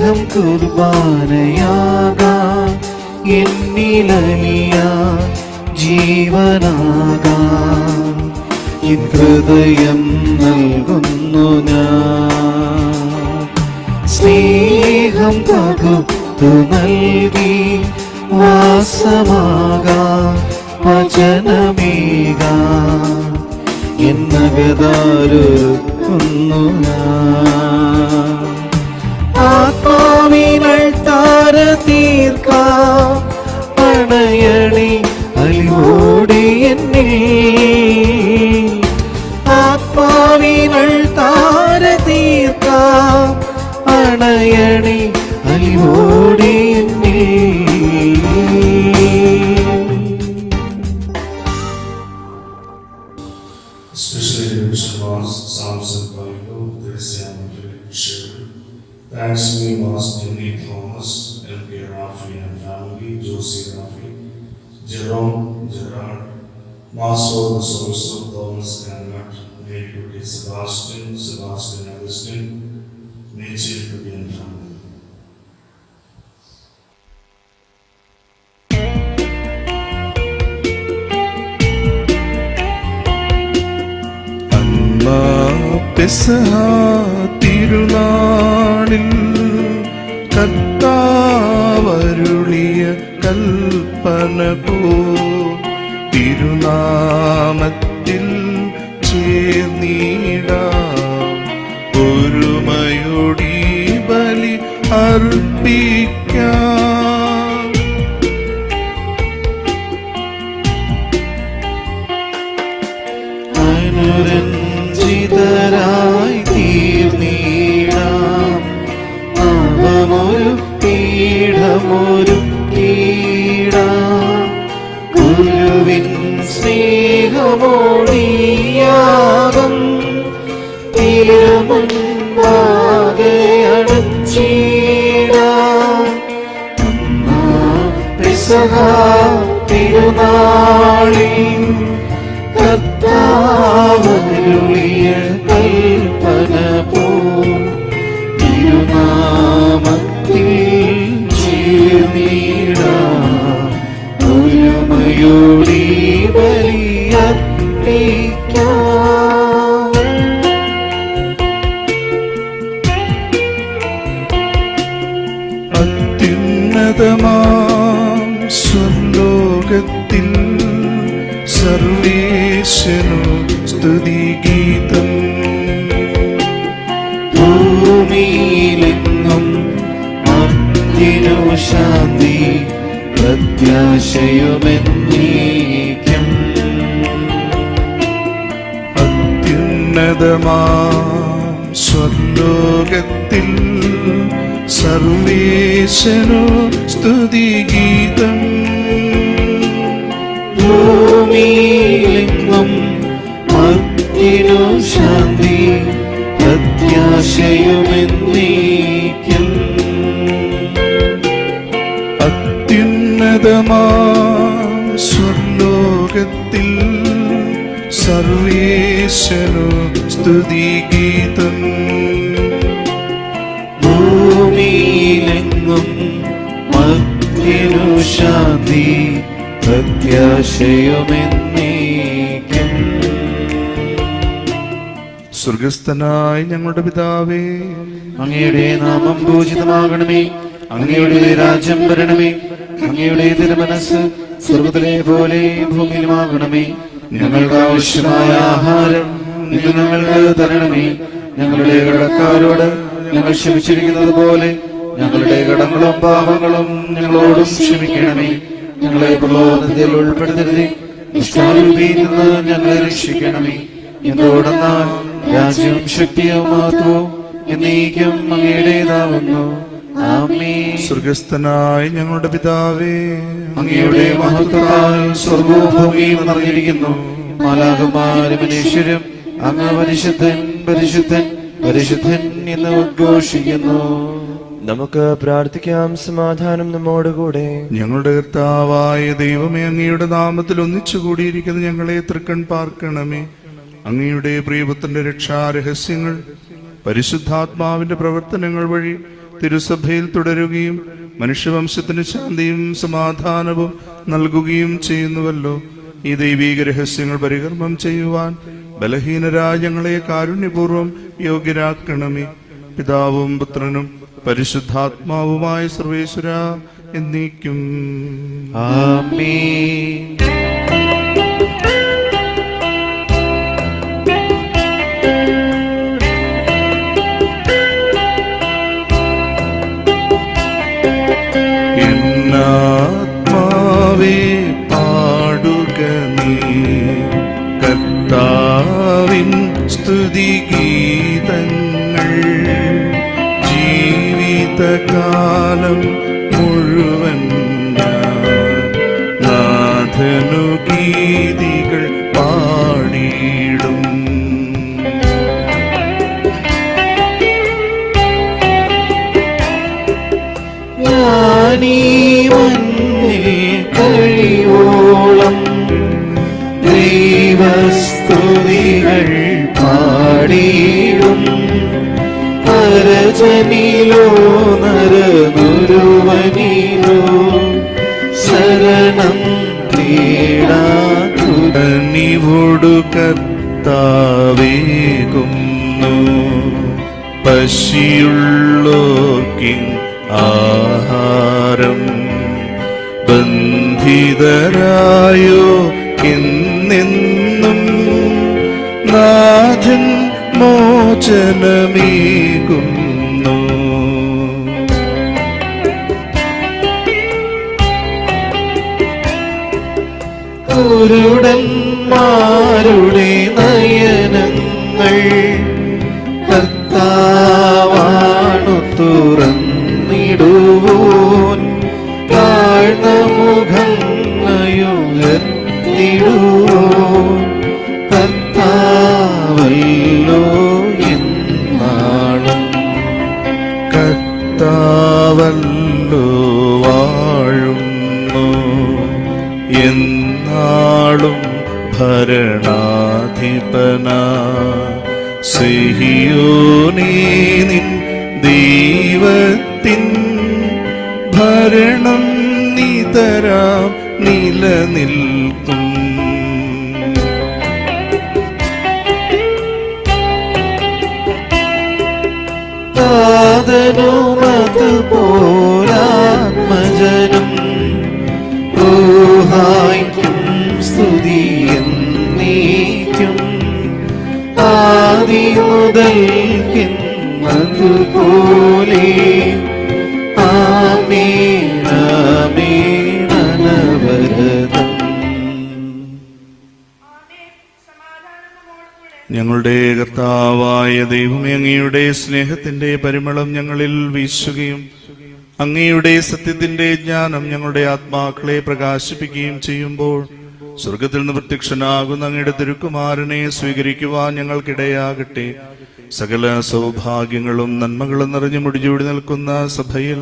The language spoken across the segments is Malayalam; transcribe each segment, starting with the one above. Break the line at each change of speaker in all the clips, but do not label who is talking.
സ്നേഹം കുർബാനയാകാം, എന്നിലലിയാൻ ജീവനാകാം. എൻ ഹൃദയം നൽകുന്നു ഞാൻ. സ്നേഹം പകുത്തു നൽകി വാസമാകാം, വചനമേകാം. എന്നകതാരൊരുക്കുന്നു ഞാൻ. ആത്മാവിനൾ താര തീർക്കാം, പണയണി അലിവോടെ എന്നിൽ. ആത്മാവിനൾ താര തീർക്കാം, പണയണി അലിവോടെ എന്നിൽ.
Thanks me was Jimmy Thomas, L.K. Rafi and family, Josie Rafi, Jerome, Gerard, Mass for the souls of Thomas Canvat, made to be Sebastian, Augustine, nature to be in family.
പെസഹ തിരുനാളിൽ കർത്താവരുളിയ കൽപ്പന പോ തിരുനാമത്തിൽ ചേർന്നിടാം, ഒരുമയോടി ബലി അർപ്പിക്കാം.
അനുരഞ്ജിതരായി തീർന്നിടാം, അവമൊരു പീഠമൊരുക്കിടാം. ഗുരുവിൻ സ്നേഹമോടിയാകും തിരുമുൻപാകെ അടച്ചിടാം. പെസഹ തിരുനാളിൽ കർത്താവരുളിയ കൽപ്പന പോ തിരുനാമത്തിൽ ചേർന്നിടാം, ഒരുമയോടെ ബലിയർപ്പിക്കാം.
അത്യുന്നതമാം സ്വർലോകത്തിൽ സർവേശനു സ്തുതിഗീതം,
ഭൂമിയിലെങ്ങും മർത്യനു ശാന്തി പ്രത്യാശയുമെന്നേക്കും.
അത്യുന്നതമാം സ്വർലോകത്തിൽ സർവേശനു സ്തുതിഗീതം,
ഭൂമിയിലെങ്ങും മർത്യനു ശാന്തി പ്രത്യാശയുമെന്നേക്കും.
അത്യുന്നതമാം സ്വർലോകത്തിൽ സർവേശനു സ്തുതിഗീതം,
ഭൂമിയിലെങ്ങും മർത്യനു ശാന്തി പ്രത്യാശയുമെന്നേക്കും.
സ്വർഗസ്ഥനായ ഞങ്ങളുടെ പിതാവേ,
അങ്ങയുടെ നാമം പൂജിതമാകണമേ, അങ്ങയുടെ രാജ്യം വരണമേ, അങ്ങയുടെ തിരുമനസ് സ്വർഗ്ഗത്തിലെ പോലെ ഭൂമിയിലുമാകണമേ. ഞങ്ങൾക്ക് ആവശ്യമായ ആഹാരം ഇന്ന് ഞങ്ങൾക്ക് തരണമേ. ഞങ്ങളുടെ കടക്കാരോട് ഞങ്ങൾ ക്ഷമിച്ചിരിക്കുന്നത് പോലെ ഞങ്ങളുടെ കടങ്ങളും പാപങ്ങളും ഞങ്ങളോടും ക്ഷമിക്കണമേ. ഞങ്ങളെ പ്രലോഭനത്തിൽ ഉൾപ്പെടുത്തരുതേ, ദുഷ്ടാരൂപിയിൽ നിന്ന് ഞങ്ങളെ രക്ഷിക്കണമേ. എന്തുകൊണ്ടെന്നാൽ രാജ്യവും ശക്തിയും മഹത്വവും എന്നേക്കും അങ്ങയുടേതാവുന്നു. ആമേൻ.
സ്വർഗസ്ഥനായ ഞങ്ങളുടെ പിതാവേ,
അങ്ങയുടെ മഹത്വത്താൽ സ്വർഗ്ഗവും ഭൂമിയും നിറഞ്ഞിരിക്കുന്നു. മാലാഖമാരും മനുഷ്യരും അങ്ങ് പരിശുദ്ധൻ പരിശുദ്ധൻ പരിശുദ്ധൻ എന്ന് ഉദ്ഘോഷിക്കുന്നു.
നമുക്ക് പ്രാർത്ഥിക്കാം. സമാധാനം നമ്മോടുകൂടെ.
ഞങ്ങളുടെ കർത്താവായ ദൈവമേ, അങ്ങയുടെ നാമത്തിൽ ഒന്നിച്ചുകൂടിയിരിക്കുന്ന ഞങ്ങളെ തൃക്കൺ പാർക്കണമേ. അങ്ങയുടെ പ്രിയപുത്രന്റെ രക്ഷാരഹസ്യങ്ങൾ പരിശുദ്ധാത്മാവിന്റെ പ്രവർത്തനങ്ങൾ വഴി തിരുസഭയിൽ തുടരുകയും മനുഷ്യവംശത്തിന് ശാന്തിയും സമാധാനവും നൽകുകയും ചെയ്യുന്നുവല്ലോ. ഈ ദൈവീക രഹസ്യങ്ങൾ പരികർമ്മം ചെയ്യുവാൻ ബലഹീനരായ ഞങ്ങളെ കാരുണ്യപൂർവ്വം യോഗ്യരാക്കണമേ. പിതാവും പുത്രനും പരിശുദ്ധാത്മാവുമായ സർവേശ്വര എന്നേക്കും
ആമേൻ.
എന്നാത്മാവേ പാടുക നീ കർത്താവിൻ സ്തുതിഗീതങ്ങൾ. ജീവിതകാലം മുഴുവൻ നാഥനു ഗീതികൾ പാടിയിടും.
ഞാനീ മണ്ണിൽ കഴിയോളം ദൈവസ്തുതികൾ പാടിയിടും. പരജനിലോ നരനുരുവനിലോ ശരണം
നീവോടു കർത്താവേകുന്നു. പശിയുള്ളോർക്കിൻ ആഹാരം ബന്ധിതരായോ എന്നെന്നും നാഥൻ മോചനമേകുന്നു.
കുരുടന്മാരുടെ നയനങ്ങൾ കർത്താവാണു തുറന്നിടുവോൻ. താഴ്ന്ന മുഖങ്ങളുയർത്തിടുവോൻ കർത്താവല്ലോ എന്നാളും.
കർത്താവല്ലോ വാഴുന്നു എന്നാളും ഭരണാധിപനാ. സിഹിയോനേ നിൻ ദൈവത്തിൻ ഭരണം നിതരാം നിലനിൽക്കും.
താതനുമതുപോലാത്മജനും ഊഹായ്ക്കും സ്തുതിയെന്നേക്കും. ആദി മുതൽക്കെന്നതുപോലെ ആമേൻ ആമേൻ അനവരതം.
ഞങ്ങളുടെ കർത്താവായ ദൈവമേ, അങ്ങയുടെ സ്നേഹത്തിന്റെ പരിമളം ഞങ്ങളിൽ വീശുകയും അങ്ങയുടെ സത്യത്തിന്റെ ജ്ഞാനം ഞങ്ങളുടെ ആത്മാക്കളെ പ്രകാശിപ്പിക്കുകയും ചെയ്യുമ്പോൾ സ്വർഗത്തിൽ നിന്ന് പ്രത്യക്ഷനാകുന്ന അങ്ങയുടെ തിരുക്കുമാരനെ സ്വീകരിക്കുവാൻ ഞങ്ങൾക്കിടയാകട്ടെ. സകല സൗഭാഗ്യങ്ങളും നന്മകളും നിറഞ്ഞു മുടിചൂടി നിൽക്കുന്ന സഭയിൽ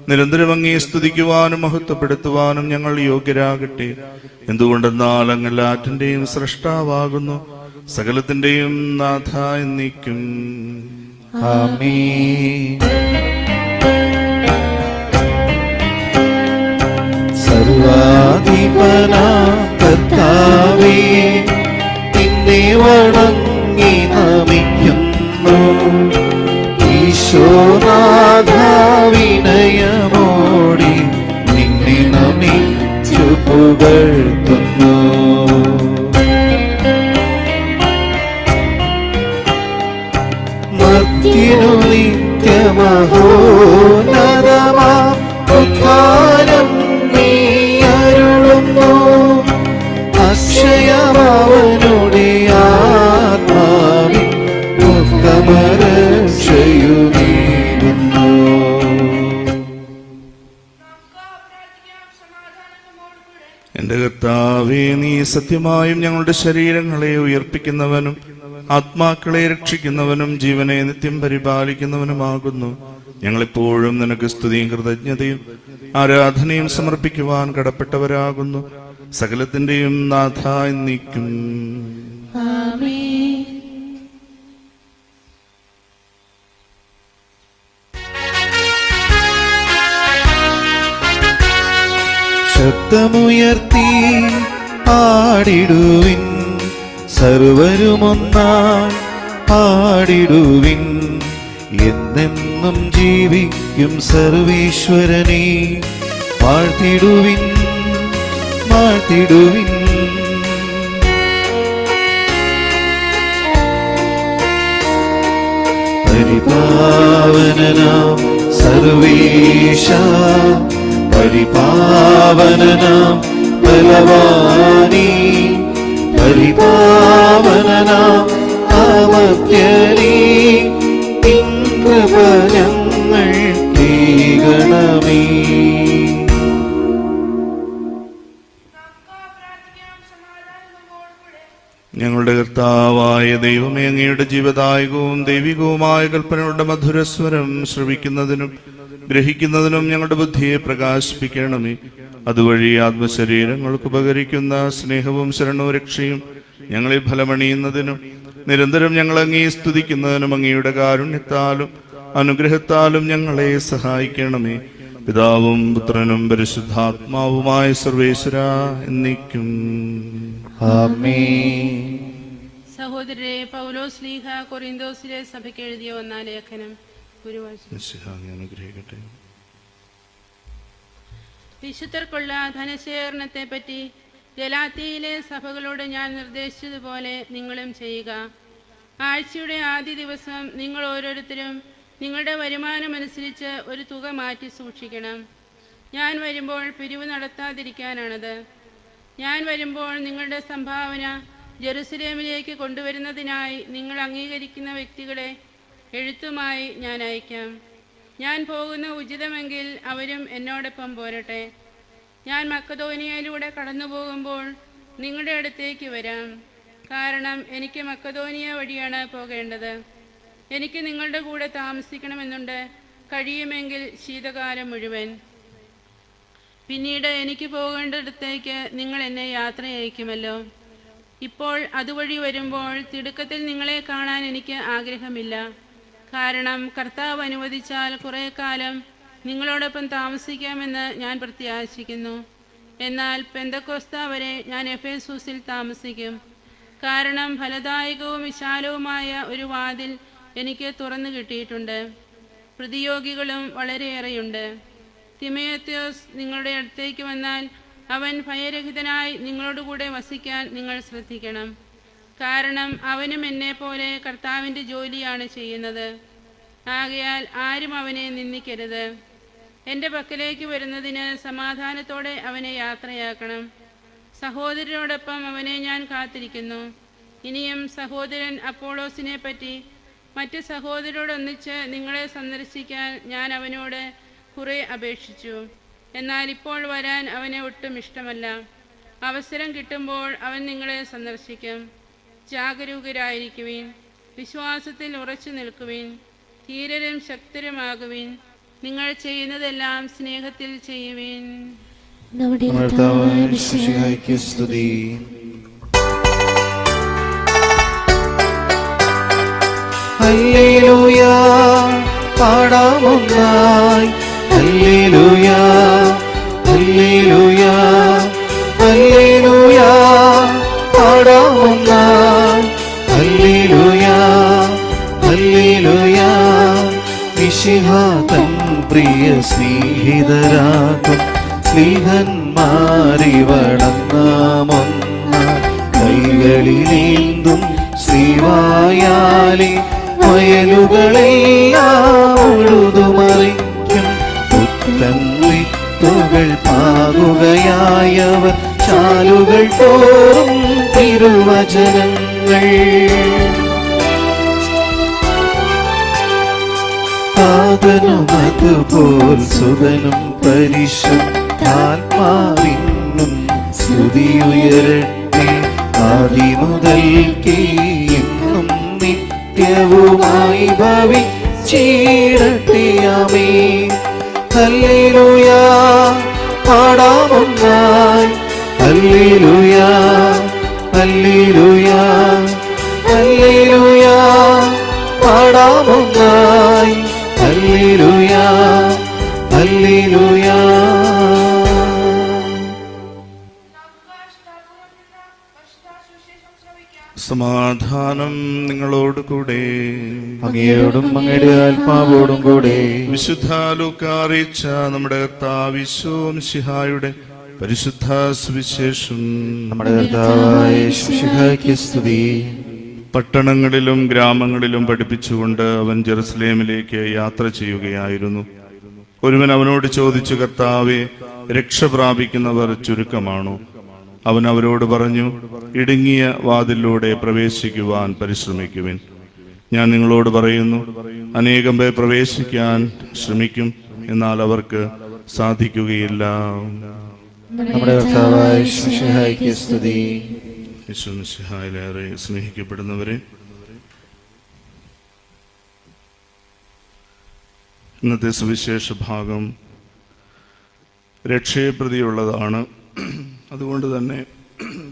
നിരന്തരം അങ്ങേ സ്തുതിക്കുവാനും മഹത്വപ്പെടുത്തുവാനും ഞങ്ങൾ യോഗ്യരാകട്ടെ. എന്തുകൊണ്ടെന്നാൽ അങ്ങ് എല്ലാറ്റിന്റെയും സ്രഷ്ടാവാകുന്നു, സകലത്തിന്റെയും നാഥ എന്നേക്കും
ആമേൻ. സർവാധിപനാം കർത്താവേ, നിന്നെ വണങ്ങി നമിക്കുന്നു. ഈശോനാഥ വിനയമോടെ നിന്നെ നമിച്ചു പുകഴ്ത്തുന്നു. മർത്യനു നിത്യമഹോന്നതമാ ഉദ്ധാനം നീ അരുളുന്നു. അക്ഷയമവനുടെ ആത്മാവിൻ ഉത്തമരക്ഷയുമേകുന്നു.
എന്റെ കർത്താവേ, നീ സത്യമായും ഞങ്ങളുടെ ശരീരങ്ങളെ ഉയർപ്പിക്കുന്നവനും ആത്മാക്കളെ രക്ഷിക്കുന്നവനും ജീവനെ നിത്യം പരിപാലിക്കുന്നവനുമാകുന്നു. ഞങ്ങളെപ്പോഴും നിനക്ക് സ്തുതിയും കൃതജ്ഞതയും ആരാധനയും സമർപ്പിക്കുവാൻ കടപ്പെട്ടവരാകുന്നു. സകലത്തിന്റെയും നാഥ എന്നേക്കും
ആമേൻ.
ശബ്ദമുയർത്തി പാടിടുവിൻ, സർവരുമൊന്നായി പാടിടുവിൻ. എന്നെന്നും ജീവിക്കും സർവീശ്വരനെ വാഴ്ത്തിടുവിൻ, വാഴ്ത്തിടുവിൻ. പരിപാവനനാം സർവേശ, പരിപാവനനാം ബലവാനീ, പരിപാവനനാം അമർത്യനീ, കൃപ ഞങ്ങൾ കേൾക്കണമേ.
ഞങ്ങളുടെ കർത്താവായ ദൈവമേ, അങ്ങയുടെ ജീവദായകവും ദൈവികവുമായ കൽപ്പനയുടെ മധുരസ്വരം ശ്രവിക്കുന്നതിനും ഗ്രഹിക്കുന്നതിനും ഞങ്ങളുടെ ബുദ്ധിയെ പ്രകാശിപ്പിക്കണമേ. അതുവഴി ആത്മശരീരങ്ങൾക്ക് ഉപകരിക്കുന്ന സ്നേഹവും ശരണവും രക്ഷയും ഞങ്ങളിൽ ഫലമണിയുന്നതിനും നിരന്തരം ഞങ്ങൾ അങ്ങേ സ്തുതിക്കുന്നതിനും അങ്ങയുടെ കാരുണ്യത്താലും അനുഗ്രഹത്താലും ഞങ്ങളെ സഹായിക്കണമേ. പിതാവും പുത്രനും പരിശുദ്ധാത്മാവുമായ സർവേശ്വര എന്നേക്കും
ആമേൻ.
സഹോദരരെ, പൗലോസ് ശ്ലീഹ കൊറിന്തോസിലെ സഭയ്ക്ക് എഴുതിയ ഒന്നാം ലേഖനം.
അനുഗ്രഹിക്കട്ടെ.
വിശുദ്ധർക്കുള്ള ധനശേഖരണത്തെ പറ്റി ഗലാത്യയിലെ സഭകളോട് ഞാൻ നിർദ്ദേശിച്ചതുപോലെ നിങ്ങളും ചെയ്യുക. ആഴ്ചയുടെ ആദ്യ ദിവസം നിങ്ങൾ ഓരോരുത്തരും നിങ്ങളുടെ വരുമാനമനുസരിച്ച് ഒരു തുക മാറ്റി സൂക്ഷിക്കണം. ഞാൻ വരുമ്പോൾ പിരിവ് നടത്താതിരിക്കാനാണത്. ഞാൻ വരുമ്പോൾ നിങ്ങളുടെ സംഭാവന ജെറുസലേമിലേക്ക് കൊണ്ടുവരുന്നതിനായി നിങ്ങൾ അംഗീകരിക്കുന്ന വ്യക്തികളെ എഴുത്തുമായി ഞാൻ അയക്കാം. ഞാൻ പോകുന്ന ഉചിതമെങ്കിൽ അവരും എന്നോടൊപ്പം പോരട്ടെ. ഞാൻ മക്കദോനിയയിലൂടെ കടന്നു പോകുമ്പോൾ നിങ്ങളുടെ അടുത്തേക്ക് വരാം. കാരണം എനിക്ക് മക്കദോനിയ വഴിയാണ് പോകേണ്ടത്. എനിക്ക് നിങ്ങളുടെ കൂടെ താമസിക്കണമെന്നുണ്ട്, കഴിയുമെങ്കിൽ ശീതകാലം മുഴുവൻ. പിന്നീട് എനിക്ക് പോകേണ്ടിടത്തേക്ക് നിങ്ങൾ എന്നെ യാത്ര അയക്കുമല്ലോ. ഇപ്പോൾ അതുവഴി വരുമ്പോൾ തിടുക്കത്തിൽ നിങ്ങളെ കാണാൻ എനിക്ക് ആഗ്രഹമില്ല. കാരണം കർത്താവ് അനുവദിച്ചാൽ കുറേ കാലം നിങ്ങളോടൊപ്പം താമസിക്കാമെന്ന് ഞാൻ പ്രത്യാശിക്കുന്നു. എന്നാൽ പെന്തക്കോസ്ത വരെ ഞാൻ എഫേസൂസിൽ താമസിക്കും. കാരണം ഫലദായകവും വിശാലവുമായ ഒരു വാതിൽ എനിക്ക് തുറന്നു കിട്ടിയിട്ടുണ്ട്. പ്രതിയോഗികളും വളരെയേറെയുണ്ട്. തിമോഥെയോസ് നിങ്ങളുടെ അടുത്തേക്ക് വന്നാൽ അവൻ ഭയരഹിതനായി നിങ്ങളോടുകൂടെ വസിക്കാൻ നിങ്ങൾ ശ്രദ്ധിക്കണം. കാരണം അവനും എന്നെപ്പോലെ കർത്താവിൻ്റെ ജോലിയാണ് ചെയ്യുന്നത്. ആകയാൽ ആരും അവനെ നിന്ദിക്കരുത്. എൻ്റെ പക്കലേക്ക് വരുന്നതിന് സമാധാനത്തോടെ അവനെ യാത്രയാക്കണം. സഹോദരനോടൊപ്പം അവനെ ഞാൻ കാത്തിരിക്കുന്നു. ഇനിയും സഹോദരൻ അപ്പോളോസിനെ പറ്റി മറ്റ് സഹോദരരോടൊന്നിച്ച് നിങ്ങളെ സന്ദർശിക്കാൻ ഞാൻ അവനോട് കുറെ അപേക്ഷിച്ചു. എന്നാൽ ഇപ്പോൾ വരാൻ അവന് ഒട്ടും ഇഷ്ടമല്ല. അവസരം കിട്ടുമ്പോൾ അവൻ നിങ്ങളെ സന്ദർശിക്കും. ജാഗരൂകരായിരിക്കുവിൻ, വിശ്വാസത്തിൽ ഉറച്ചു നിൽക്കുവിൻ, ധീരരും ശക്തരുമാകുവിൻ. നിങ്ങൾ ചെയ്യുന്നതെല്ലാം സ്നേഹത്തിൽ ചെയ്യുവിൻ.
സ്തുതി. ഹല്ലേലൂയ, പാടാമൊന്നായി. ഹല്ലേലൂയ, ഹല്ലേലൂയ, ഹല്ലേലൂയ, പാടാമൊന്നായി. ഹല്ലേലൂയ, ഹല്ലേലൂയ. മിശിഹ തൻ പ്രിയ സ്നേഹിതരാകും സ്നേഹന്മാരിവണങ്ങാമൊന്ന കൈകളിലേന്തും ശ്രീവായാലി വയലുകളെല്ലാം ഉഴുതുമറിക്കും. പുത്തൻ വിത്തുകൾ പാകുകയായവർ ചാലുകൾ തോറും തിരുവചനങ്ങൾ. അതുപോൽ സുതനും പരിശുദ്ധാത്മാവിനും സ്തുതിയുയരട്ടെ. ആദിമുതൽക്കേ എന്നും നിത്യവുമായി ഭവിച്ചിടട്ടെ. ആമേൻ. ഹല്ലേലൂയ, പാടാമൊന്നായി. ഹല്ലേലൂയ, ഹല്ലേലൂയ, ഹല്ലേലൂയ, പാടാമൊന്നായി. ഹല്ലേലൂയ, ഹല്ലേലൂയ.
സമാധാനം നിങ്ങളോട് കൂടെ.
അങ്ങയോടും അങ്ങയുടെ ആത്മാവോടും കൂടെ.
വിശുദ്ധ ലൂക്കാ അറിയിച്ച നമ്മുടെ കർത്താവ് ഈശോ മിശിഹായുടെ പരിശുദ്ധ സുവിശേഷം.
നമ്മുടെ കർത്താവായ യേശുമിശിഹായ്ക്ക് സ്തുതി.
പട്ടണങ്ങളിലും ഗ്രാമങ്ങളിലും പഠിപ്പിച്ചുകൊണ്ട് അവൻ ജെറുസലേമിലേക്ക് യാത്ര ചെയ്യുകയായിരുന്നു. ഒരുവൻ അവനോട് ചോദിച്ചു, കർത്താവേ, രക്ഷ പ്രാപിക്കുന്നവർ ചുരുക്കമാണോ? അവൻ അവരോട് പറഞ്ഞു, ഇടുങ്ങിയ വാതിലിലൂടെ പ്രവേശിക്കുവാൻ പരിശ്രമിക്കുവിൻ. ഞാൻ നിങ്ങളോട് പറയുന്നു, അനേകം പേർ പ്രവേശിക്കാൻ ശ്രമിക്കും, എന്നാൽ അവർക്ക് സാധിക്കുകയില്ല.
നമ്മുടെ കർത്താവായ യേശുമിശിഹായ്ക്ക് സ്തുതി.
യേശു മിശിഹായിലേറെ സ്നേഹിക്കപ്പെടുന്നവരെ, ഇന്നത്തെ സുവിശേഷ ഭാഗം രക്ഷയെ പ്രതിയുള്ളതാണ്. അതുകൊണ്ട് തന്നെ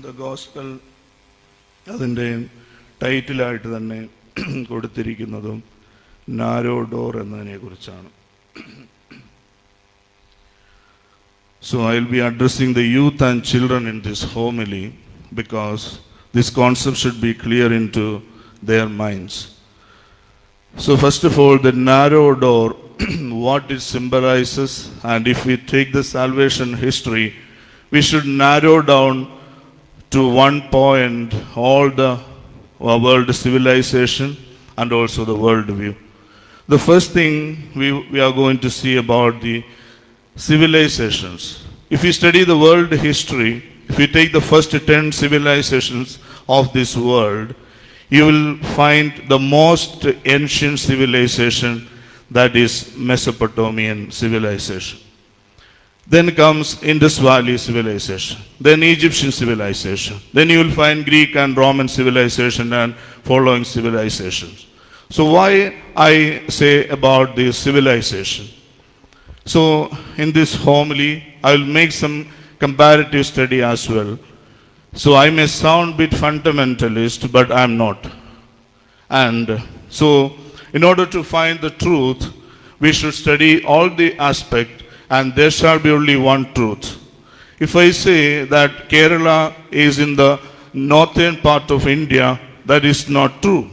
ദ ഗോസ്പൽ അതിൻ്റെ ടൈറ്റിലായിട്ട് തന്നെ കൊടുത്തിരിക്കുന്നതും നാരോ ഡോർ എന്നതിനെ കുറിച്ചാണ്. So I'll be addressing the youth and children in this homily because this concept should be clear into their minds. So first of all, the narrow door, what it symbolizes, and if we take the salvation history, we should narrow down to one point all the world civilization and also the world view. The first thing we are going to see about the civilizations. If we study the world history, if we take the first 10 civilizations of this world, you will find the most ancient civilization, that is Mesopotamian civilization. Then comes Indus Valley civilization, then Egyptian civilization, then you will find Greek and Roman civilization and following civilizations. So why I say about this civilization? So in this homily, I will make some comparative study as well. So I may sound a bit fundamentalist, but I am not. And so in order to find the truth, we should study all the aspects, and there shall be only one truth. If I say that Kerala is in the northern part of India, that is not true.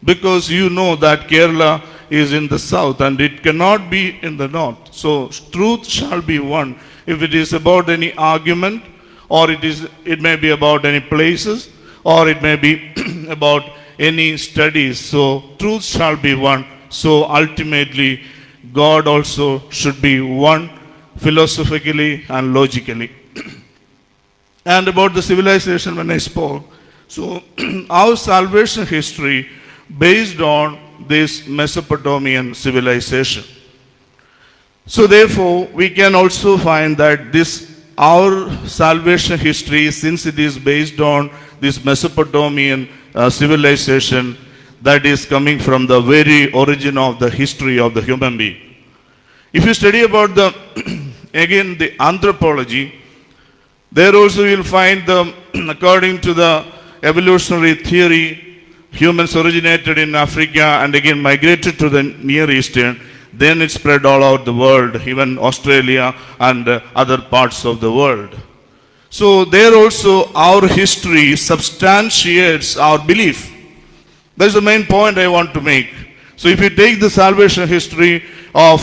Because you know that Kerala is in the south and it cannot be in the north. So truth shall be one. If it is about any argument, or it may be about any places, or it may be about any studies. So truth shall be one. So ultimately, God also should be one philosophically and logically. And about the civilization when I spoke, so our salvation history based on this Mesopotamian civilization. So therefore, we can also find that our salvation history, since it is based on this Mesopotamian civilization, that is coming from the very origin of the history of the human being. If you study about again the anthropology, there also you will find according to the evolutionary theory, humans originated in Africa and again migrated to the Near Eastern. Then it spread all over the world, even Australia and other parts of the world. So there also our history substantiates our belief. That's the main point I want to make. So if you take the salvation history of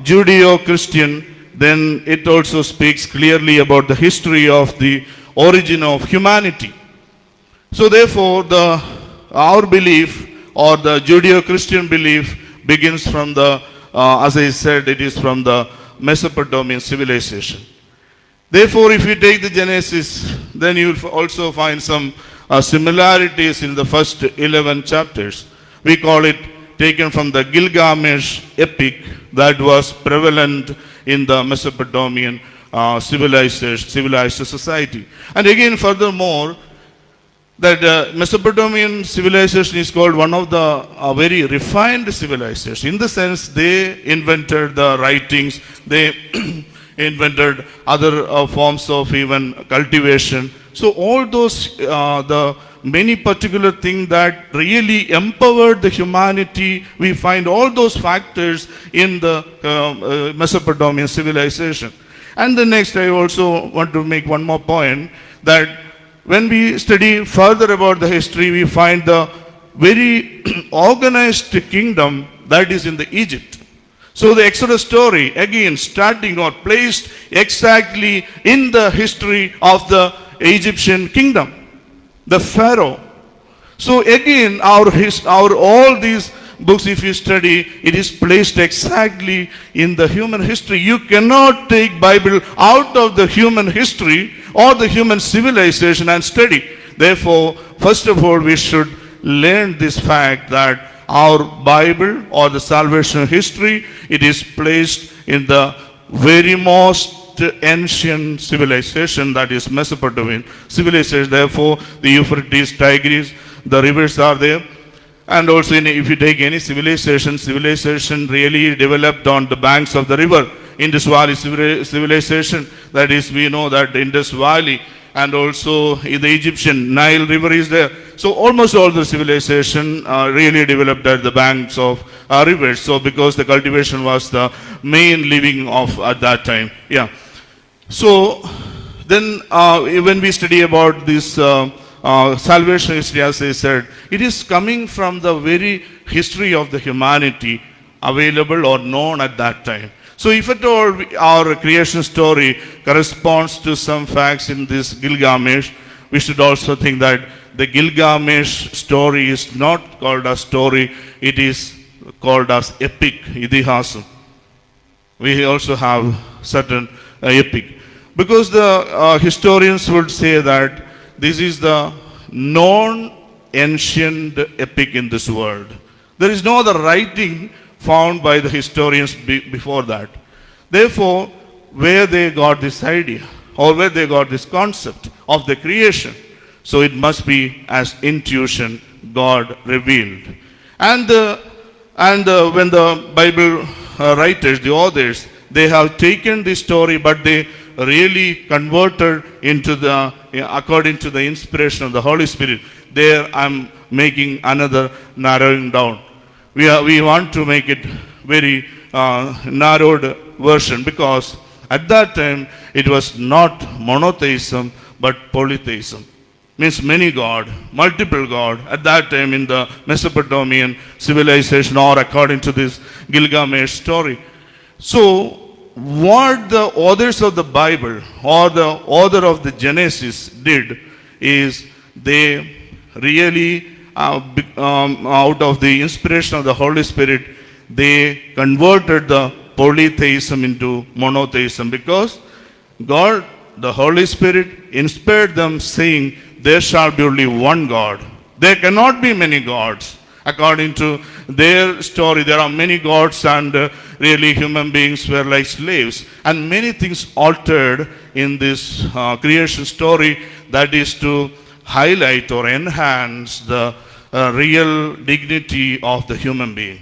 Judeo-Christian, then it also speaks clearly about the history of the origin of humanity. So therefore, our belief or the Judeo-Christian belief begins from as I said, it is from the Mesopotamian civilization. Therefore, if you take the Genesis, then you will also find some similarities in the first 11 chapters. We call it taken from the Gilgamesh epic that was prevalent in the Mesopotamian civilized society. And again, furthermore, that Mesopotamian civilization is called one of the very refined civilizations. In the sense, they invented the writings, they invented other forms of even cultivation. So all those, the many particular things that really empowered the humanity, we find all those factors in the Mesopotamian civilization. And the next, I also want to make one more point, that when we study further about the history, we find the very organized kingdom that is in the Egypt. So the Exodus story, again, starting or placed exactly in the history of the Egyptian kingdom, the Pharaoh. So again, our all these books, if you study, it is placed exactly in the human history. You cannot take Bible out of the human history or the human civilization and study. Therefore, first of all, we should learn this fact that our Bible or the salvation history, it is placed in the very most ancient civilization, that is Mesopotamian civilization. Therefore, the Euphrates, Tigris, the rivers are there. And also, if you take any civilization really developed on the banks of the river. Indus Valley civilization, that is, we know that Indus Valley, and also the Egyptian Nile River is there. So almost all the civilization really developed at the banks of rivers. So because the cultivation was the main living of at that time. Yeah. So then when we study about this salvation history, as I said, it is coming from the very history of the humanity available or known at that time. So if at all our creation story corresponds to some facts in this Gilgamesh, we should also think that the Gilgamesh story is not called a story, it is called as epic, idihasam. We also have certain epic. Because the historians would say that this is the known ancient epic in this world. There is no other writing found by the historians before that. Therefore, where they got this idea or where they got this concept of the creation, so it must be as intuition God revealed. And when the Bible writers, the authors, they have taken this story, but they really converted into the, according to the inspiration of the Holy Spirit. There I'm making another narrowing down. We want to make it very narrowed version, because at that time it was not monotheism but polytheism. Means many God, multiple God at that time in the Mesopotamian civilization, or according to this Gilgamesh story. So what the authors of the Bible or the author of the Genesis did is they really out of the inspiration of the Holy Spirit, they converted the polytheism into monotheism, because God, the Holy Spirit, inspired them saying, there shall be only one God. There cannot be many gods. According to their story, there are many gods, and really human beings were like slaves. And many things altered in this creation story, that is to highlight or enhance the real dignity of the human being.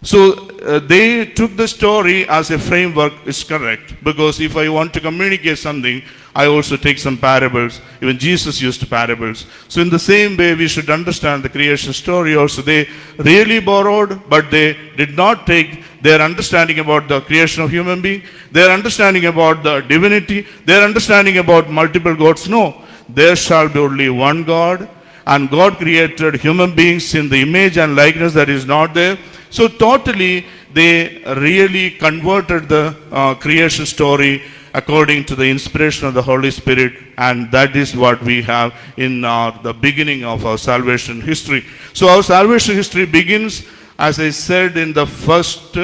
So they took the story as a framework, is correct, because if I want to communicate something, I also take some parables. Even Jesus used parables. So in the same way, we should understand the creation story also. They really borrowed, but they did not take their understanding about the creation of human being, their understanding about the divinity, their understanding about multiple gods. No, there shall be only one God, and God created human beings in the image and likeness that is not there. So totally, they really converted the creation story according to the inspiration of the Holy Spirit, and that is what we have in the beginning of our salvation history. So our salvation history begins, as I said, in the first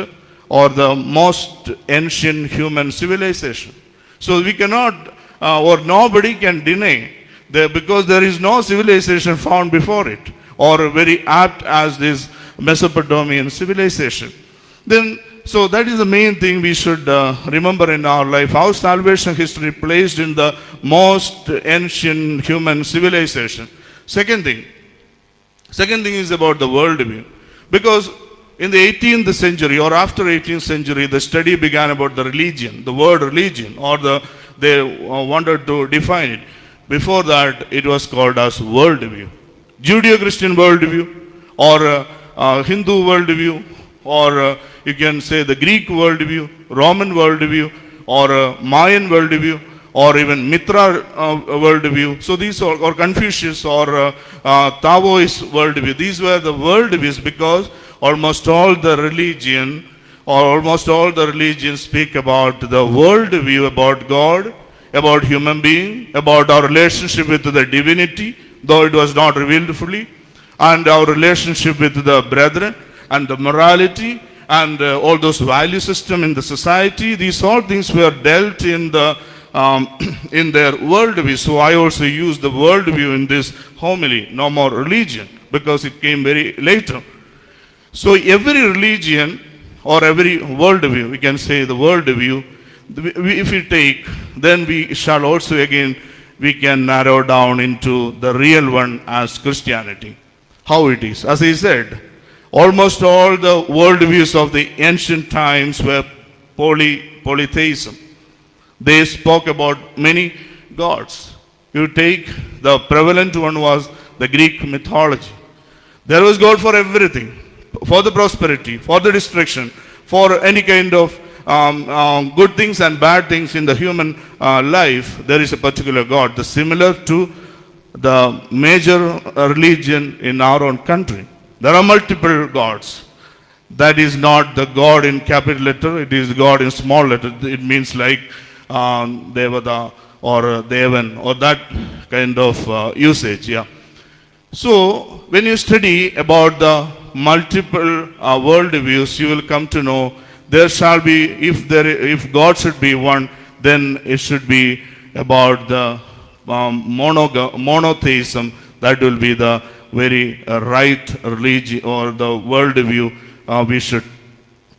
or the most ancient human civilization. So we cannot or nobody can deny that, because there is no civilization found before it or very apt as this Mesopotamian civilization. Then, so that is the main thing we should remember in our life. How salvation history placed in the most ancient human civilization. Second thing is about the worldview. Because in the 18th century or after 18th century, the study began about the religion, the word religion, or they wanted to define it. Before that, it was called as worldview. Judeo-Christian worldview, or Hindu worldview, or you can say the Greek worldview, Roman worldview, or Mayan worldview, or even Mitra worldview. So these are, or Confucius or Taoist worldview. These were the worldviews because almost all the religion or almost all the religions speak about the worldview about God, about human being, about our relationship with the divinity, though it was not revealed fully, and our relationship with the brethren, and the morality, and all those value system in the society. These all things were dealt in the in their worldview. So I also use the worldview in this homily, no more religion, because it came very later. So every religion or every worldview, we can say the worldview, if we take, then we shall also again, we can narrow down into the real one as Christianity. How it is. As I said, almost all the worldviews of the ancient times were polytheism. They spoke about many gods. You take the prevalent one was the Greek mythology. There was God for everything, for the prosperity, for the destruction, for any kind of good things and bad things in the human life. There is a particular God, the similar to the major religion in our own country. There are multiple gods. That is not the God in capital letter, it is God in small letter. It means like Devada or Devan or that kind of usage. Yeah. So when you study about the multiple worldviews, you will come to know there shall be, if God should be one, then it should be about the monotheism. That will be the very right religion or the worldview we should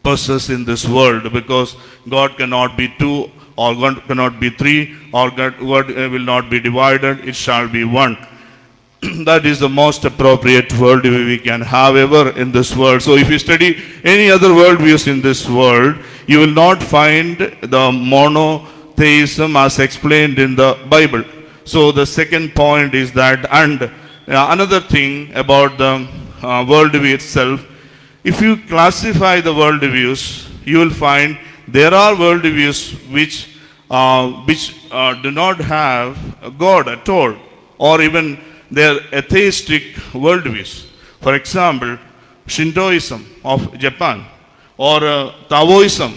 possess in this world, because God cannot be two, or God cannot be three, or God will not be divided, it shall be one. That is the most appropriate worldview we can have ever in this world. So if you study any other worldviews in this world, you will not find the monotheism as explained in the Bible. So the second point is that, and another thing about the worldview itself, if you classify the worldviews, you will find there are worldviews which do not have a God at all, or even they are atheistic worldviews. For example, Shintoism of Japan, or Taoism,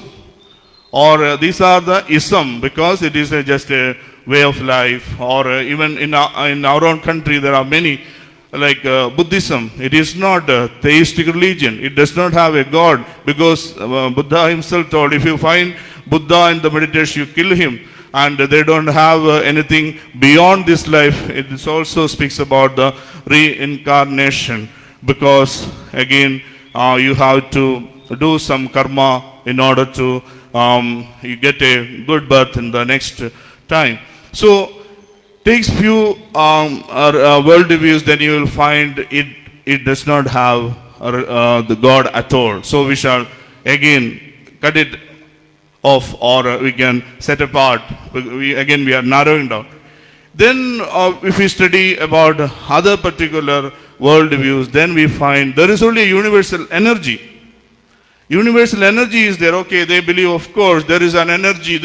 or these are the ism, because it is just a way of life, or even in our own country there are many, like Buddhism. It is not a theistic religion. It does not have a God, because Buddha himself told, if you find Buddha in the meditation, you kill him. And they don't have anything beyond this life. It also speaks about the reincarnation, because again you have to do some karma in order to you get a good birth in the next time. So takes few worldviews, then you will find it does not have the God at all. So we shall again cut it off, or we can set apart. We are narrowing down. Then if we study about other particular worldviews, then we find there is only a universal energy. Universal energy is there. Okay, they believe, of course, there is an energy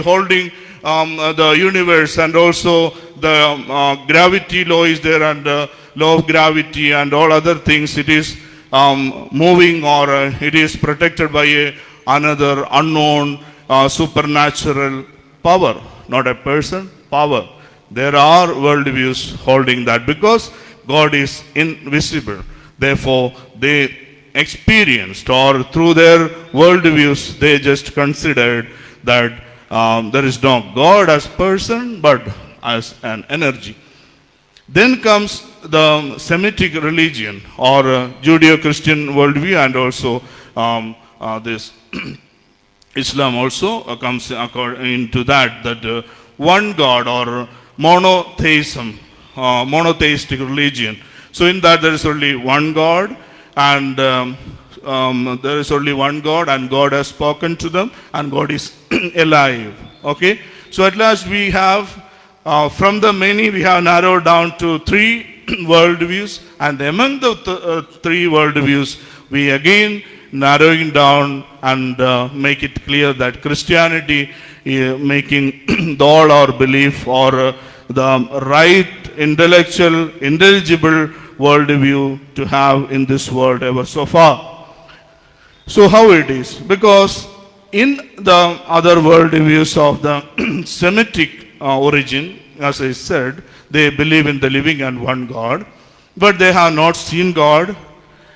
holding the universe, and also the gravity law is there, and the law of gravity and all other things. It is moving, or it is protected by another unknown supernatural power, not a person, power. There are worldviews holding that, because God is invisible. Therefore, they experienced, or through their worldviews, they just considered that there is no God as person, but as an energy. Then comes the Semitic religion, or Judeo-Christian worldview, and also this Islam also comes into that one God, or monotheism, monotheistic religion. So in that there is only one God, and there is only one God, and God has spoken to them, and God is alive. Okay, so at last we have from the many we have narrowed down to three worldviews, and among the three worldviews we again narrowing down and make it clear that Christianity making all our belief or the right intellectual, intelligible worldview to have in this world ever so far. So how it is? Because in the other worldviews of the Semitic origin, as I said, they believe in the living and one God, but they have not seen God,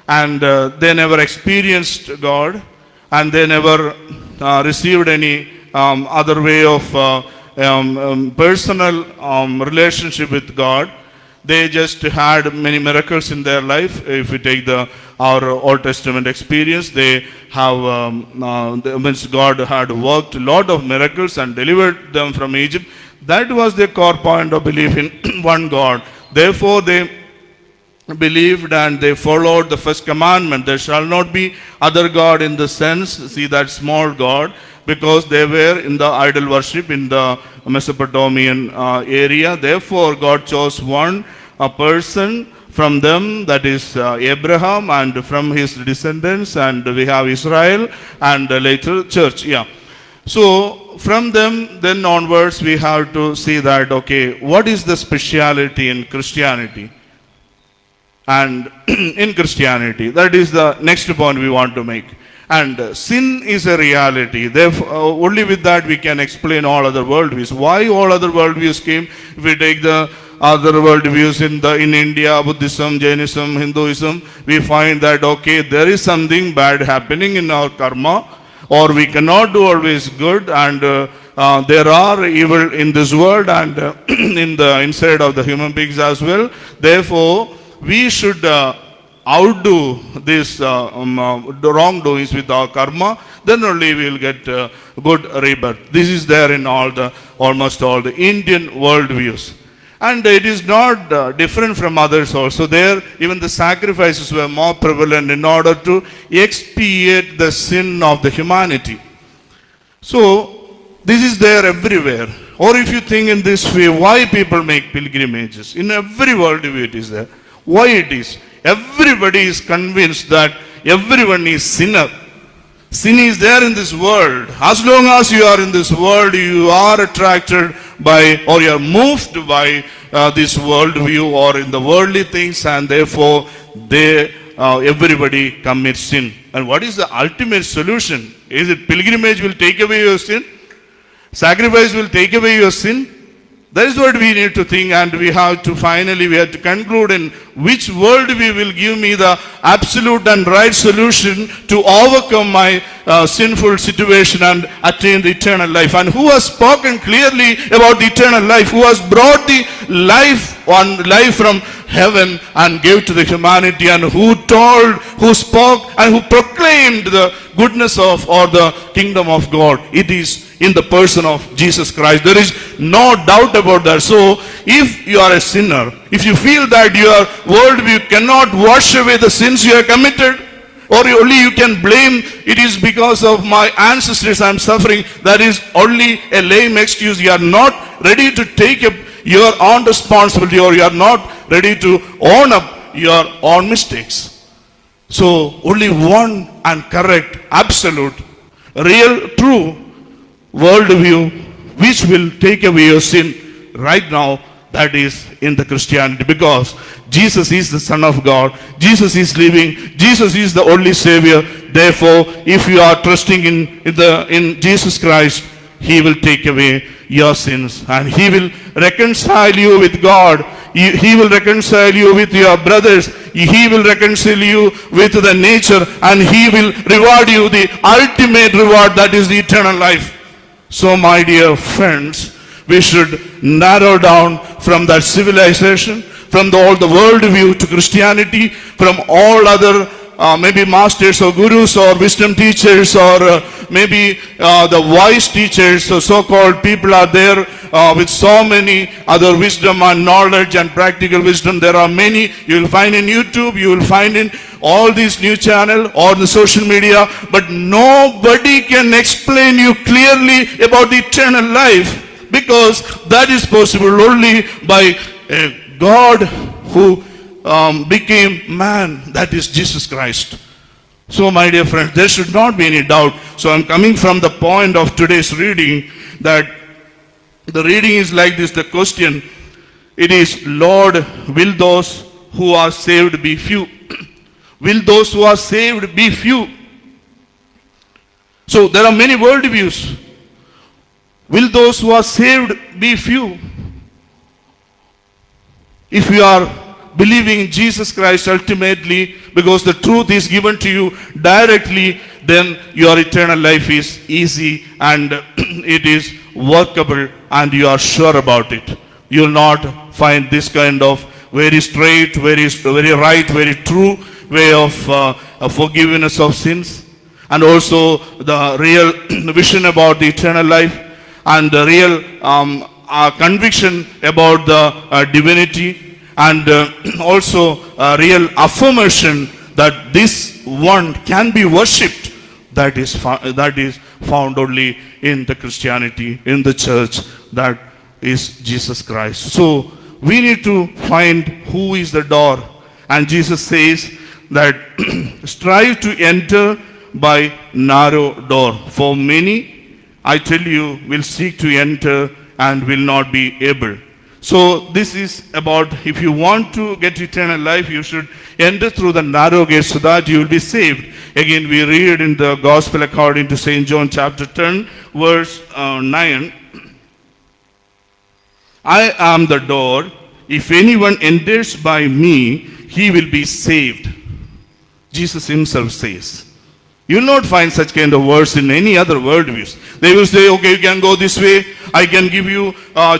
and they never experienced God, and they never received any other way of personal relationship with God. They just had many miracles in their life. If we take our Old Testament experience, they have means God had worked a lot of miracles and delivered them from Egypt. That was their core point of belief in one God. Therefore, they believed and they followed the first commandment. There shall not be other God in the sense, see that small God, because they were in the idol worship in the Mesopotamian area. Therefore, God chose a person from them, that is Abraham, and from his descendants, and we have Israel, and later church. Yeah. So from them then onwards we have to see that, okay, what is the speciality in Christianity? And in Christianity, that is the next point we want to make. And sin is a reality. Therefore, only with that we can explain all other worldviews. Why all other worldviews came? If we take the other worldviews in India, Buddhism, Jainism, Hinduism, we find that, okay, there is something bad happening in our karma, or we cannot do always good, and there are evil in this world and in the inside of the human beings as well. Therefore, we should outdo this wrongdoings with our karma, then only we will get good rebirth. This is there in almost all the Indian worldviews. And it is not different from others also. There, even the sacrifices were more prevalent in order to expiate the sin of the humanity. So, this is there everywhere. Or if you think in this way, why people make pilgrimages? In every worldview it is there. Why it is? Everybody is convinced that everyone is sinner. Sin is there in this world. As long as you are in this world, you are attracted by, or you are moved by this worldview or in the worldly things, and therefore everybody commits sin. And what is the ultimate solution? Is it pilgrimage will take away your sin? Sacrifice will take away your sin? That is what we need to think, and we have to conclude in which worldview will give me the absolute and right solution to overcome my sinful situation and attain the eternal life. And who has spoken clearly about the eternal life? Who has brought the life from heaven and gave to the humanity, and who spoke and who proclaimed the goodness of or the kingdom of God? It is in the person of Jesus Christ. There is no doubt about that. So, if you are a sinner, if you feel that your worldview cannot wash away the sins you have committed, or only you can blame it is because of my ancestors I am suffering, that is only a lame excuse. You are not ready to take up your own responsibility, or you are not ready to own up your own mistakes. So, only one and correct, absolute, real, true worldview which will take away your sin right now, that is in the Christianity, because Jesus is the Son of God, Jesus is living, Jesus is the only Savior. Therefore, if you are trusting in Jesus Christ, He will take away your sins, and He will reconcile you with God. He will reconcile you with your brothers. He will reconcile you with the nature, and He will reward you the ultimate reward, that is the eternal life. So, my dear friends, we should narrow down from that civilization, from all the worldview to Christianity, from all other maybe masters or gurus or wisdom teachers, or maybe the wise teachers, or so-called people are there with so many other wisdom and knowledge and practical wisdom. There are many. You will find in YouTube, you will find in all these new channel or the social media, but nobody can explain you clearly about the eternal life, because that is possible only by a God who became man, that is Jesus Christ. So, my dear friends, there should not be any doubt. So, I'm coming from the point of today's reading that the reading is like this. The question, it is, Lord, will those who are saved be few? Will those who are saved be few? So, there are many worldviews. Will those who are saved be few? If you are believing in Jesus Christ ultimately, because the truth is given to you directly, then your eternal life is easy and it is workable and you are sure about it. You will not find this kind of very straight, very right, very true way of forgiveness of sins, and also the real vision about the eternal life and the real conviction about the divinity, and also a real affirmation that this one can be worshipped. That is found only in the Christianity, in the church, that is Jesus Christ. So we need to find who is the door. And Jesus says that strive to enter by narrow door. For many, I tell you, will seek to enter and will not be able. So this is about, if you want to get eternal life, you should enter through the narrow gate so that you will be saved. Again, we read in the Gospel according to St. John chapter 10, verse 9. I am the door. If anyone enters by me, he will be saved. Jesus himself says. You will not find such kind of words in any other worldviews. They will say, okay, you can go this way. I can give you a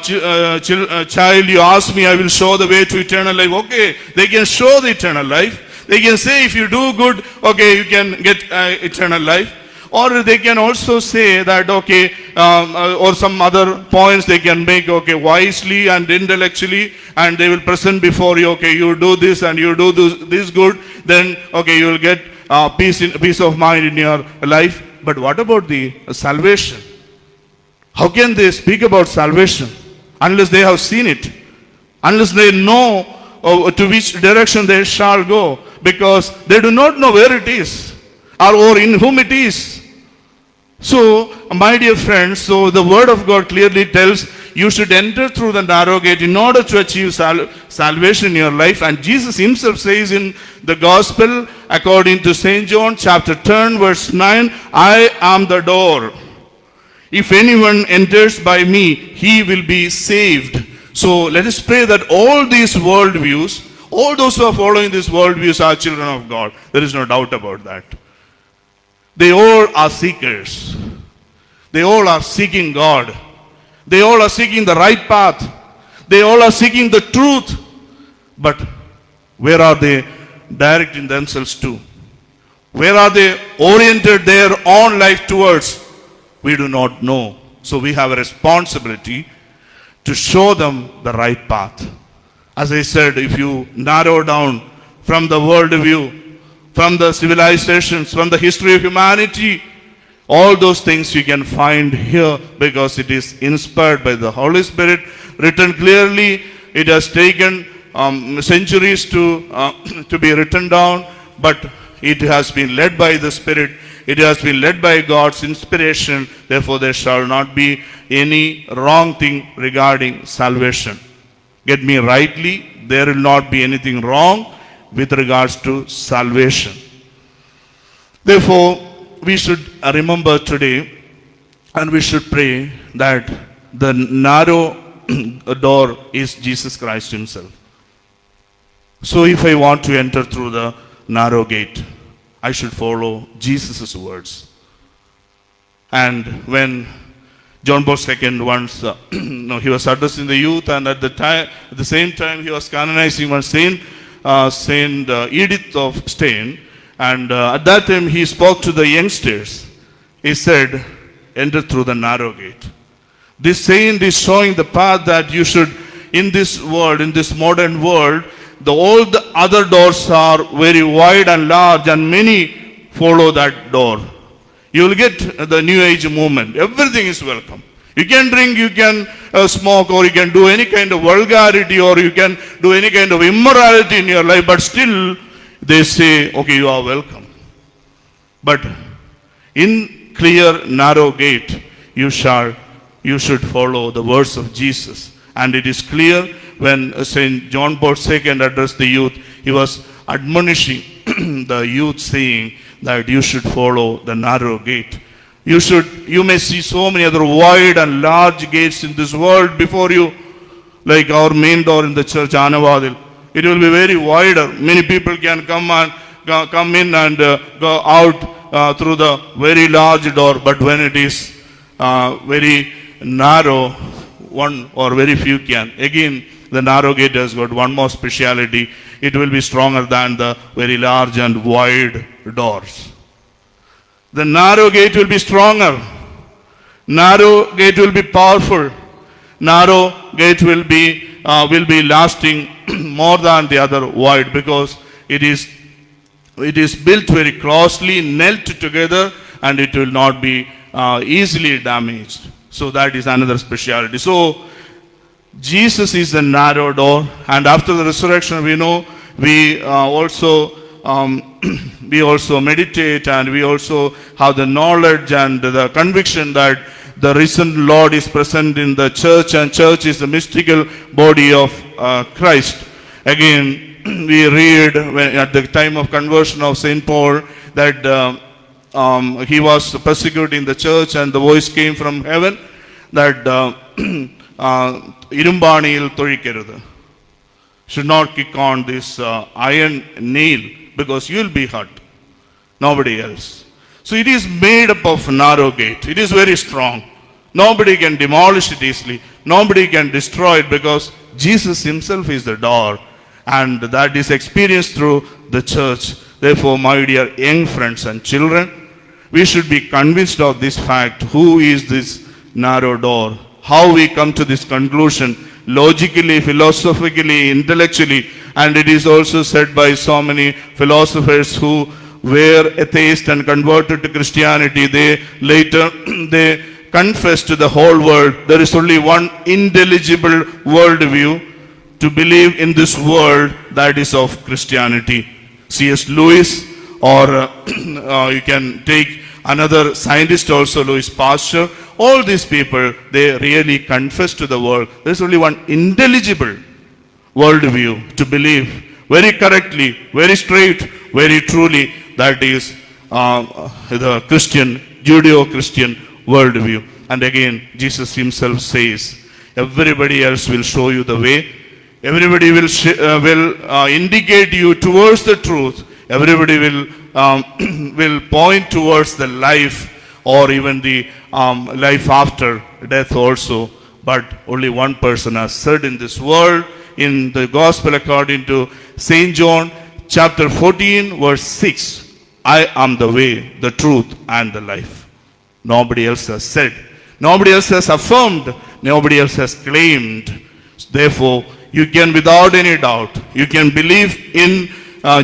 child. You ask me, I will show the way to eternal life. Okay, they can show the eternal life. They can say, if you do good, okay, you can get eternal life. Or they can also say that, okay, or some other points they can make, okay, wisely and intellectually, and they will present before you, okay, you do this and you do this good, then, okay, you will get peace of mind in your life. But what about the salvation? How can they speak about salvation unless they have seen it? Unless they know to which direction they shall go? Because they do not know where it is or in whom it is. So, my dear friends, so the word of God clearly tells you should enter through the narrow gate in order to achieve salvation in your life. And Jesus himself says in the gospel according to St. John chapter 10 verse 9, I am the door. If anyone enters by me, he will be saved. So let us pray that all these worldviews, all those who are following these worldviews are children of God. There is no doubt about that. They all are seekers. They all are seeking God. They all are seeking the right path. They all are seeking the truth. But where are they directing themselves to? Where are they oriented their own life towards? We do not know. So we have a responsibility to show them the right path. As I said, if you narrow down from the world view, from the civilizations, from the history of humanity, all those things you can find here because it is inspired by the Holy Spirit, written clearly. It has taken centuries to be written down, but it has been led by the Spirit. It has been led by God's inspiration. Therefore, there shall not be any wrong thing regarding salvation. Get me rightly, there will not be anything wrong with regards to salvation. Therefore, we should remember today and we should pray that the narrow door is Jesus Christ himself. So if I want to enter through the narrow gate, I should follow Jesus' words. And when John Paul II once, he was addressing the youth, and at the same time he was canonizing one Saint Edith of Stein, and at that time he spoke to the youngsters. He said, enter through the narrow gate. This saint is showing the path that you should, in this world, in this modern world, all the other doors are very wide and large, and many follow that door. You will get the New Age movement. Everything is welcome. You can drink, you can smoke, or you can do any kind of vulgarity, or you can do any kind of immorality in your life, but still they say, okay, you are welcome. But in clear, narrow gate, you should follow the words of Jesus. And it is clear when St. John Paul II addressed the youth, he was admonishing the youth, saying that you should follow the narrow gate. You may see so many other wide and large gates in this world before you, like our main door in the church, Anavadil. It will be very wider. Many people can come in and go out through the very large door. But when it is very narrow, one or very few can. Again, the narrow gate has got one more speciality. It will be stronger than the very large and wide doors. The narrow gate will be stronger. Narrow gate will be powerful. Narrow gate will be lasting more than the other wide, because it is built very closely, knelt together, and it will not be easily damaged. So that is another speciality. So Jesus is the narrow door, and after the resurrection, we know we also meditate, and we also have the knowledge and the conviction that the risen Lord is present in the church, and church is the mystical body of Christ. Again, we read at the time of conversion of St. Paul that he was persecuting the church, and the voice came from heaven that Irumbaniyil Thozhikkaruthu, should not kick on this iron nail, because you will be hurt, nobody else. So it is made up of narrow gate. It is very strong. Nobody can demolish it easily. Nobody can destroy it, because Jesus himself is the door, and that is experienced through the church. Therefore, my dear young friends and children, we should be convinced of this fact. Who is this narrow door? How we come to this conclusion, logically, philosophically, intellectually, and it is also said by so many philosophers who were atheists and converted to Christianity. They later they confessed to the whole world there is only one intelligible worldview to believe in this world, that is of Christianity. C.S. Lewis, or you can take another scientist also, Louis Pasteur. All these people, they really confess to the world there is only one intelligible worldview to believe very correctly, very straight, very truly. That is the Christian, Judeo-Christian worldview. And again, Jesus himself says, everybody else will show you the way. Everybody will indicate you towards the truth. Everybody will point towards the life, or even the life after death also. But only one person has said in this world, in the Gospel according to St. John, chapter 14, verse 6, I am the way, the truth, and the life. Nobody else has said. Nobody else has affirmed. Nobody else has claimed. Therefore, you can, without any doubt, you can believe in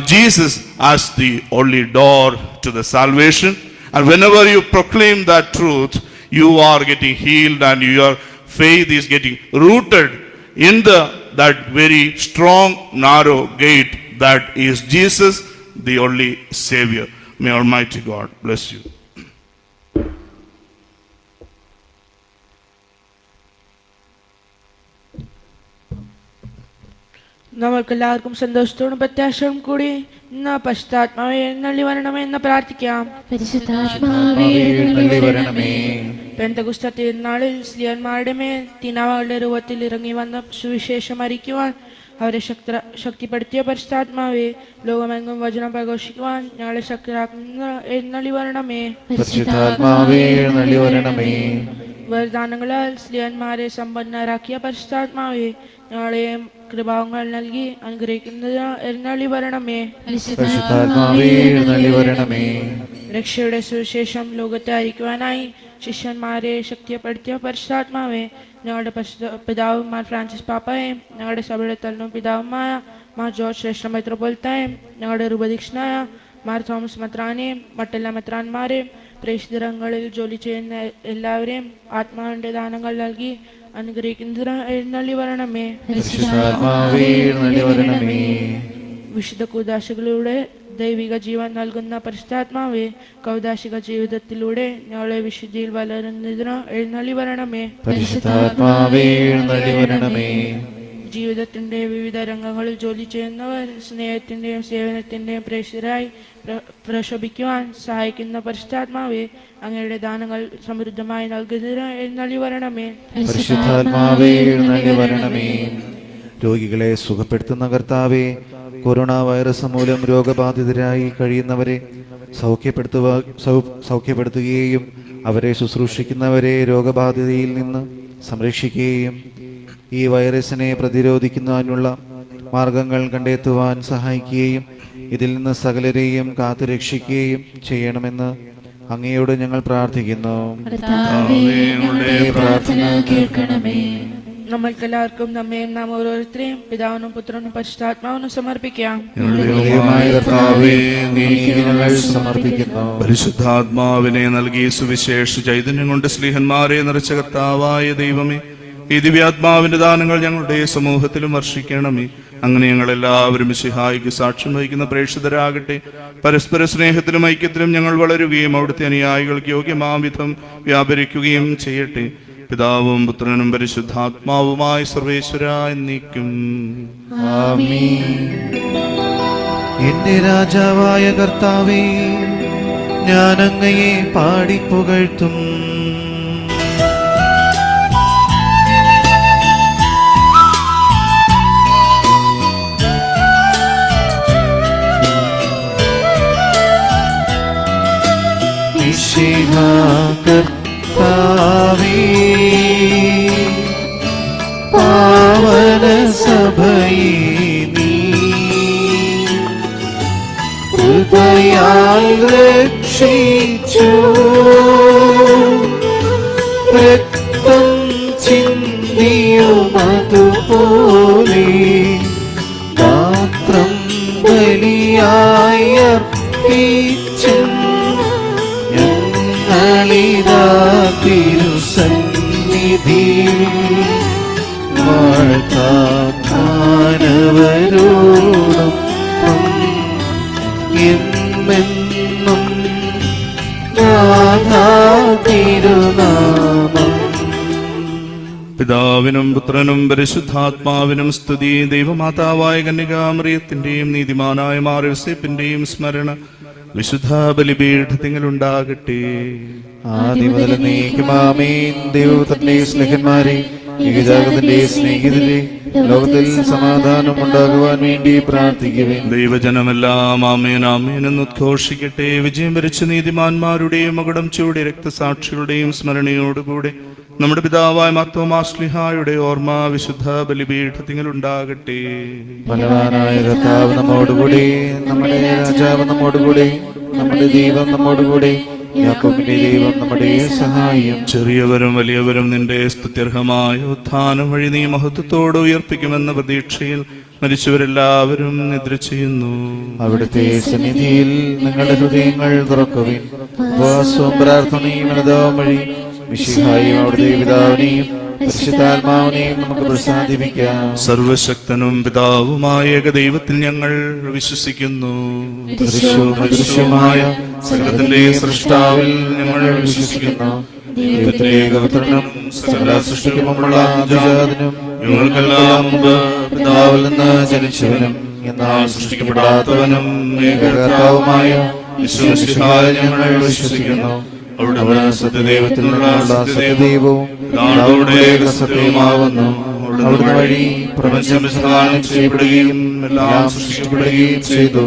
Jesus as the only door to the salvation. And whenever you proclaim that truth, you are getting healed, and your faith is getting rooted in that very strong, narrow gate that is Jesus, the only Savior. May Almighty God bless you.
നമുക്കെല്ലാവർക്കും സന്തോഷത്തോടും പ്രത്യാശയോടും കൂടി ഇന്ന് പശ്ചാത്മാവേ എഴുന്നള്ളി വരണമേ എന്ന് പ്രാർത്ഥിക്കാം. പെന്തകുസ്ത തിരുനാളിൽ സ്ലീഹന്മാരുടെ മേൽ തിനാവകളുടെ രൂപത്തിൽ ഇറങ്ങി വന്ന സുവിശേഷം അറിയിക്കുവാൻ അവരെ ശക്തിപ്പെടുത്തിയ പരിശുദ്ധാത്മാവേ, ലോകമെങ്ങും വചനം പ്രഘോഷിക്കുവാൻ ഞങ്ങളെ ശക്തരാക്കുന്ന എഴുന്നള്ളി വരണമേ. വരദാനങ്ങളാൽ സ്ലീഹന്മാരെ സമ്പന്നരാക്കിയ പരിശുദ്ധാത്മാവേ, ഞങ്ങളെയും കൃപാവങ്ങൾ നൽകി അനുഗ്രഹിക്കുന്നതിന് എഴുന്നള്ളി വരണമേ. രക്ഷയുടെ സുവിശേഷം ലോകത്തെ അറിയിക്കുവാനായി ശിഷ്യന്മാരെ ശക്തിപ്പെടുത്തിയ പരിശുദ്ധാത്മാവേ, ഞങ്ങളുടെ പിതാവും മാർ ഫ്രാൻസിസ് പാപ്പയും ഞങ്ങളുടെ സഭയുടെ തലനും പിതാവുമായ മാർ ജോർജ് ശ്രേഷ്ഠ മെത്രാപ്പൊലീത്തയും ഞങ്ങളുടെ ഉപദീക്ഷനായ മാർ തോമസ് മെത്രാനെയും മറ്റെല്ലാ മെത്രാന്മാരെയും പ്രേക്ഷിതരങ്ങളിൽ ജോലി ചെയ്യുന്ന എല്ലാവരെയും ആത്മാവിന്റെ ദാനങ്ങൾ നൽകി അനുഗ്രഹിക്കുന്നതിന് എഴുന്നള്ളി വരണമേ. വിശുദ്ധ കൂദാശകളിലൂടെ ദൈവിക ജീവൻ നൽകുന്ന പരിശുദ്ധാത്മാവേ, കൗദാശിക ജീവിതത്തിലൂടെ ഞങ്ങളെ വിശുദ്ധിയിൽ വളരുന്നതിന് എഴുന്നള്ളി വരണമേ.
പരിശുദ്ധാത്മാവേ എഴുന്നള്ളി വരണമേ.
ജീവിതത്തിന്റെ വിവിധ രംഗങ്ങളിൽ ജോലി ചെയ്യുന്നവർ സ്നേഹത്തിന്റെയും സേവനത്തിന്റെയും പ്രേക്ഷിതരായി പ്രശോഭിക്കുവാൻ സഹായിക്കുന്ന പരിശുദ്ധാത്മാവേ, അങ്ങയുടെ ദാനങ്ങൾ സമൃദ്ധമായി നൽകുന്നതിന് എഴുന്നള്ളി വരണമേ.
പരിശുദ്ധാത്മാവേ എഴുന്നള്ളി വരണമേ. രോഗികളെ സുഖപ്പെടുത്തുന്ന കർത്താവേ, കൊറോണ വൈറസ് മൂലം രോഗബാധിതരായി കഴിയുന്നവരെ സൗഖ്യപ്പെടുത്തുകയും അവരെ ശുശ്രൂഷിക്കുന്നവരെ രോഗബാധിതയിൽ നിന്ന് സംരക്ഷിക്കുകയും ഈ വൈറസിനെ പ്രതിരോധിക്കുന്നതിനുള്ള മാർഗങ്ങൾ കണ്ടെത്തുവാൻ സഹായിക്കുകയും ഇതിൽ നിന്ന് സകലരെയും കാത്തുരക്ഷിക്കുകയും ചെയ്യണമെന്ന് അങ്ങയോട് ഞങ്ങൾ പ്രാർത്ഥിക്കുന്നു.
പ്രാർത്ഥന കേൾക്കണമേ.
നമ്മൾക്കെല്ലാവർക്കും നമ്മയും നാം ഓരോരുത്തരെയും പിതാവിനും പുത്രനും പരിശുദ്ധാത്മാവിനും സമർപ്പിക്കാം.
പരിശുദ്ധാത്മാവിനെ നൽകി സുവിശേഷ ചൈതന്യം കൊണ്ട് സ്ലീഹന്മാരെ നിറച്ച കർത്താവായ ദൈവമേ, ഈ ദിവ്യാത്മാവിന്റെ ദാനങ്ങൾ ഞങ്ങളുടെ സമൂഹത്തിലും വർഷിക്കണമേ. അങ്ങനെ ഞങ്ങൾ എല്ലാവരും മിശിഹായിക്ക് സാക്ഷ്യം വഹിക്കുന്ന പ്രേക്ഷിതരാകട്ടെ. പരസ്പര സ്നേഹത്തിലും ഐക്യത്തിലും ഞങ്ങൾ വളരുകയും അവിടുത്തെ അനുയായികൾക്ക് യോഗ്യമാം വിധം വ്യാപരിക്കുകയും ചെയ്യട്ടെ. പിതാവും പുത്രനും പരിശുദ്ധാത്മാവുമായ സർവേശ്വര എന്നേക്കും
ആമേൻ. എന്റെ രാജാവായ കർത്താവേ, ഞാൻ അങ്ങയെ പാടിപ്പുകഴ്ത്തും. കർത്താവേ, പാവന സഭയെ നീ കൃപയാൽ രക്ഷിച്ചു. രക്തം ചിന്തിയുമതുപോലെ ഗാത്രം ബലിയായി അർപ്പിച്ചു. തിരുസന്നിധിയിൽ വാഴ്ത്താനവരോടും എന്നെന്നും തിരുനാമം.
പിതാവിനും പുത്രനും പരിശുദ്ധാത്മാവിനും സ്തുതി. ദൈവമാതാവായ കന്യകാമറിയത്തിന്റെയും നീതിമാനായ മാർ യോസേപ്പിന്റെയും സ്മരണ വിശുദ്ധ ബലിപീഠത്തിങ്ങളുണ്ടാകട്ടെ.
ആദ്യം മുതൽ എന്നേക്കും ആമേൻ. ദൈവത്തിന്റെ സ്നേഹന്മാരെ, ഏകജാഗത്തിന്റെ സ്നേഹിതരെ, ലോകത്തിൽ സമാധാനം ഉണ്ടാകുവാൻ വേണ്ടി പ്രാർത്ഥിക്കുവിൻ.
ദൈവജനമെല്ലാം ആമേൻ ആമേൻ എന്ന് ഉദ്ഘോഷിക്കട്ടെ. വിജയം വരിച്ച നീതിമാന്മാരുടെയും മകുടം ചൂടി രക്തസാക്ഷികളുടെയും സ്മരണയോടുകൂടെ നമ്മുടെ പിതാവായ മാർത്തോമാ ശ്ലീഹായുടെ ഓർമ്മ വിശുദ്ധ ബലിപീഠത്തിങ്ങളുണ്ടാകട്ടെ.
ബലവാനായ കർത്താവ് നമ്മോടുകൂടി, നമ്മുടെ രാജാവ് നമ്മോടുകൂടി, നമ്മുടെ ദൈവം നമ്മോടുകൂടി, യാക്കോബിന്റെ ദൈവം നമ്മുടെ സഹായം.
ചെറിയവരും വലിയവരും നിന്റെ സ്തുത്യർഹമായ ഉത്ഥാനം വഴി നീ മഹത്വത്തോട് ഉയർപ്പിക്കുമെന്ന പ്രതീക്ഷയിൽ മരിച്ചവരെല്ലാവരും നിദ്ര ചെയ്യുന്നു.
അവിടുത്തെ സന്നിധിയിൽ നിങ്ങളുടെ ഹൃദയങ്ങൾ തുറക്കുവിൻ. ഉപവാസവും പ്രാർത്ഥനയും അനുതാപവും വഴി മിശിഹായും അവിടുത്തെ പിതാവിനെയും പരിശുദ്ധാത്മാവിനെയും നമുക്ക് പ്രസാദിപ്പിക്കാം.
സർവശക്തനും പിതാവുമായ ഏകദൈവത്തിൽ ഞങ്ങൾ വിശ്വസിക്കുന്നു.
ദൃശ്യവുമായ
സകലത്തിന്റെ സൃഷ്ടാവിൽ ഞങ്ങൾ വിശ്വസിക്കുന്നു.
ദൈവത്തിന്റെ ഏകപുത്രനും സകല സൃഷ്ടിക്കും മുമ്പുള്ള ആദിജാതനും
ഞങ്ങൾക്കെല്ലാം മുമ്പ്
പിതാവിൽ നിന്ന് ജനിച്ചവനും എന്നാൽ സൃഷ്ടിക്കപ്പെടാത്തവനും ഏകകർത്താവുമായ യേശുമിശിഹായെ ഞങ്ങൾ വിശ്വസിക്കുന്നു. അവിടുന്ന് സത്യദൈവത്തിൽ നിന്നുള്ള സത്യദൈവവും പിതാവിന്റെ ഏകസത്യവുമാകുന്നു. അവിടുന്ന് വഴി പ്രപഞ്ചം വിധാനം ചെയ്യപ്പെടുകയും എല്ലാം സൃഷ്ടിക്കപ്പെടുകയും ചെയ്തു.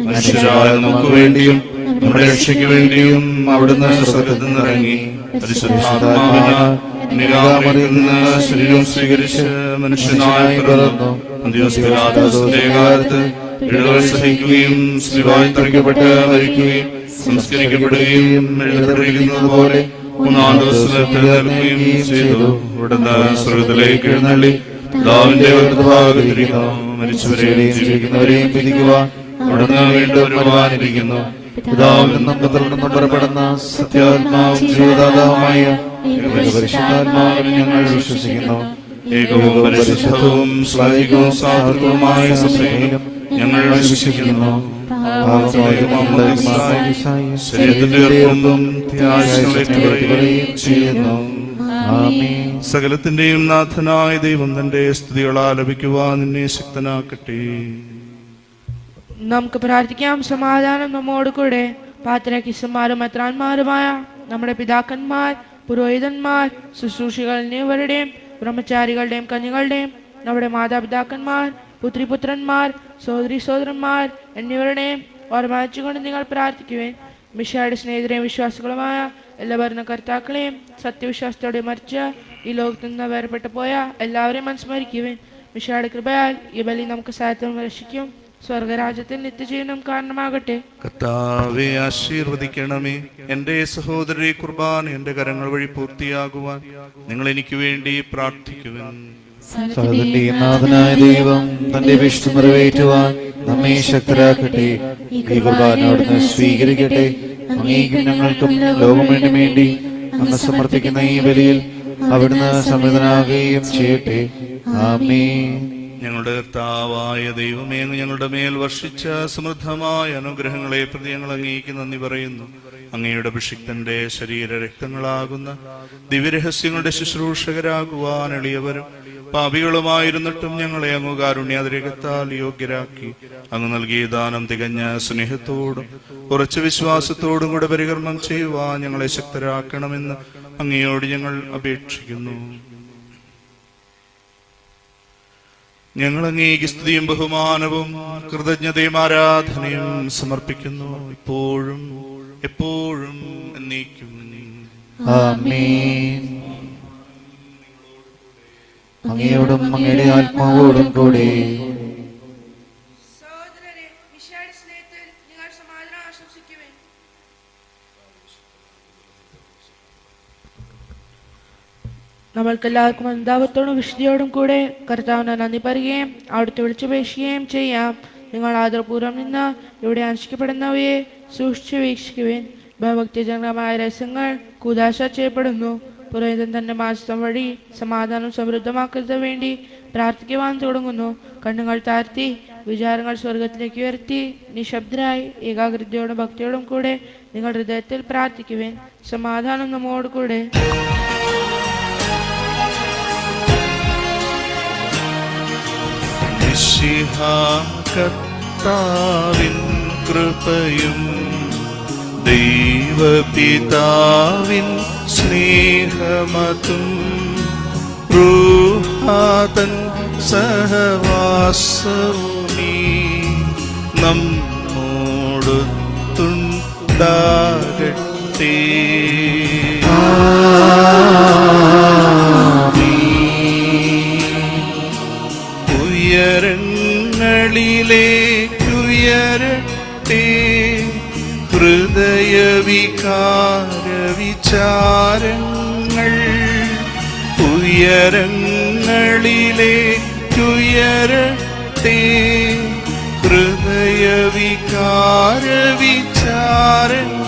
മനുഷ്യരായ നമുക്ക് വേണ്ടിയും നമ്മുടെ രക്ഷയ്ക്ക് വേണ്ടിയും അവിടുന്ന് സ്വർഗ്ഗത്തിൽ നിന്നിറങ്ങി പരിശുദ്ധാത്മാവിനാൽ നിരാമറിയിൽ നിന്ന് ശരീരം സ്വീകരിച്ച് മനുഷ്യനായി പിറന്നു. പന്തിയോസ് പിലാത്തോസിന്റെ കാലത്ത് പീഡകൾ സഹിക്കുകയും ശിലുവായിൽ തറയ്ക്കപ്പെട്ട് മരിക്കുകയും സംസ്കരിക്കപ്പെടുകയും എഴുതപ്പെട്ടിരിക്കുന്നത് പോലെ മൂന്നാം ദിവസം എഴുന്നേൽക്കുകയും ചെയ്തു. ഇവിടുന്ന് സ്വർഗ്ഗത്തിലേക്ക് എഴുന്നള്ളി പിതാവിന്റെ വലതുഭാഗത്തിരിക്കുന്നു. മരിച്ചവരെയും ജീവിക്കുന്നവരെയും വിധിക്കുവാൻ അവിടുന്ന് വീണ്ടും വരുവാനിരിക്കുന്നു. പിതാവിൽ നിന്നും പുത്രനിൽ നിന്നും പുറപ്പെടുന്ന സത്യാത്മാവും ജീവദാതാവുമായ പരിശുദ്ധാത്മാവിൽ ഞങ്ങൾ വിശ്വസിക്കുന്നു. ഏകവും പരിശുദ്ധവും ശ്ലൈകവും സാധുവുമായ സഭയിലും ഞങ്ങൾ വിശ്വസിക്കുന്നു.
ശരീരത്തിന്റെ ഉയർപ്പും ത്യാഗങ്ങളേറ്റുപറയുകയും ചെയ്യുന്നു. സകലത്തിന്റെയും നാഥനായ ദൈവം തന്റെ സ്തുതികളാൽ ലഭിക്കുവാൻ നിന്നെ ശക്തനാക്കട്ടെ.
നമുക്ക് പ്രാർത്ഥിക്കാം. സമാധാനം നമ്മോട് കൂടെ. പാത്രക്കിസന്മാരും മെത്രാന്മാരുമായ നമ്മുടെ പിതാക്കന്മാർ, പുരോഹിതന്മാർ, ശുശ്രൂഷികൾ എന്നിവരുടെയും ബ്രഹ്മചാരികളുടെയും കന്യകളുടെയും നമ്മുടെ മാതാപിതാക്കന്മാർ, പുത്രിപുത്രന്മാർ, സഹോദരി സഹോദരന്മാർ എന്നിവരുടെയും ഓർമ്മിച്ചുകൊണ്ട് നിങ്ങൾ പ്രാർത്ഥിക്കുവേൻ. മിശിഹായുടെ സ്നേഹിതരെയും വിശ്വാസികളുമായ എല്ലാ ഭരണകർത്താക്കളെയും സത്യവിശ്വാസത്തോടെ മരിച്ച ഈ ലോകത്തു നിന്ന് വേർപെട്ടു പോയ എല്ലാവരെയും അനുസ്മരിക്കുവേൻ. മിശിഹായുടെ കൃപയാൽ ഈ ബലി നമുക്ക് സായത്വം രക്ഷിക്കും, സ്വർഗരാജ്യത്തിൽ നിത്യജീവനം കാരണമാകട്ടെ.
കർത്താവെ ആശീർവദിക്കണമേ. എന്റെ സഹോദരി കുർബാന എന്റെ കരങ്ങൾ വഴി പൂർത്തിയാകുവാൻ നിങ്ങൾ എനിക്ക് വേണ്ടി പ്രാർത്ഥിക്കുവാൻ.
സകലത്തിന്റെയും നാഥനായ ദൈവം തന്റെ വിഷ്ണു നിറവേറ്റുവാൻ നമ്മെ ശക്തരാക്കട്ടെ. ഈ കുർബാന അവിടുന്ന് സ്വീകരിക്കട്ടെ. അങ്ങേക്കും ഞങ്ങൾക്കും ലോകം വേണ്ടി അങ്ങ് സമർപ്പിക്കുന്ന ഈ ബലിയിൽ അവിടുന്ന് സമൃദ്ധനാകുകയും ചെയ്യട്ടെ. ആമേൻ.
ഞങ്ങളുടെ കർത്താവായ ദൈവമേ, അങ്ങ് ഞങ്ങളുടെ മേൽ വർഷിച്ച സമൃദ്ധമായ അനുഗ്രഹങ്ങളെ പ്രതി ഞങ്ങൾ അങ്ങേക്ക് നന്ദി പറയുന്നു. അങ്ങയുടെ അഭിഷിക്തന്റെ ശരീര രക്തങ്ങളാകുന്ന ദിവ്യരഹസ്യങ്ങളുടെ ശുശ്രൂഷകരാകുവാൻ എളിയവരും പാപികളുമായിരുന്നിട്ടും ഞങ്ങളെ അങ്ങ് കാരുണ്യാതിരകത്താൽ യോഗ്യരാക്കി. അങ്ങ് നൽകിയ ദാനം തികഞ്ഞ സ്നേഹത്തോടും ഉറച്ച വിശ്വാസത്തോടും കൂടെ പരികർമ്മം ചെയ്യുവാൻ ഞങ്ങളെ ശക്തരാക്കണമെന്ന് അങ്ങയോട് ഞങ്ങൾ അപേക്ഷിക്കുന്നു. ഞങ്ങൾ അങ്ങേക്ക് സ്തുതിയും ബഹുമാനവും കൃതജ്ഞതയും ആരാധനയും സമർപ്പിക്കുന്നു, ഇപ്പോഴും എപ്പോഴും എന്നേക്കും.
ആമേൻ. അങ്ങയോടും അങ്ങയുടെ ആത്മാവോടും കൂടെ.
സഹോദരരെ, മിശിഹായുടെ സ്നേഹത്തിൽ നിങ്ങൾ സമാധാനം ആശംസിക്കുവേൻ. നമ്മൾക്കെല്ലാവർക്കും അനുതാപത്തോടും വിശുദ്ധിയോടും കൂടെ കർത്താവിനെ നന്ദി പറയുകയും അവിടുത്തെ വിളിച്ചപേക്ഷിക്കുകയും ചെയ്യാം. നിങ്ങൾ ആദരപൂർവ്വം നിന്ന് ഇവിടെ അനുഷ്ഠിക്കപ്പെടുന്നവയെ സൂക്ഷിച്ചു വീക്ഷിക്കുവേൻ. ഭയഭക്തിജനകമായ രഹസ്യങ്ങൾ കൂദാശ ചെയ്യപ്പെടുന്നു. പുരോഹിതൻ തന്റെ മാസം വഴി സമാധാനം സമൃദ്ധമാക്കുന്നത് വേണ്ടി പ്രാർത്ഥിക്കുവാൻ തുടങ്ങുന്നു. കണ്ണുകൾ താഴ്ത്തി വിചാരങ്ങൾ സ്വർഗത്തിലേക്ക് ഉയർത്തി നിശബ്ദരായി ഏകാഗ്രതയോടും ഭക്തിയോടും കൂടെ നിങ്ങൾ ഹൃദയത്തിൽ പ്രാർത്ഥിക്കുവേൻ. സമാധാനം നമ്മോട് കൂടെ.
കർത്താവിൻ കൃപയും ദൈവപിതാവിൻ സ്നേഹമതും റൂഹാതൻ സഹവാസവുമീ നമ്മോടൊത്തുണ്ടാകട്ടെ. ഉയരങ്ങളിലേക്കുയരട്ടെ ഹൃദയവികാര വിചാരങ്ങൾ. ഉയരങ്ങളിലേക്കുയരട്ടെ ഹൃദയവികാര വിചാരങ്ങൾ.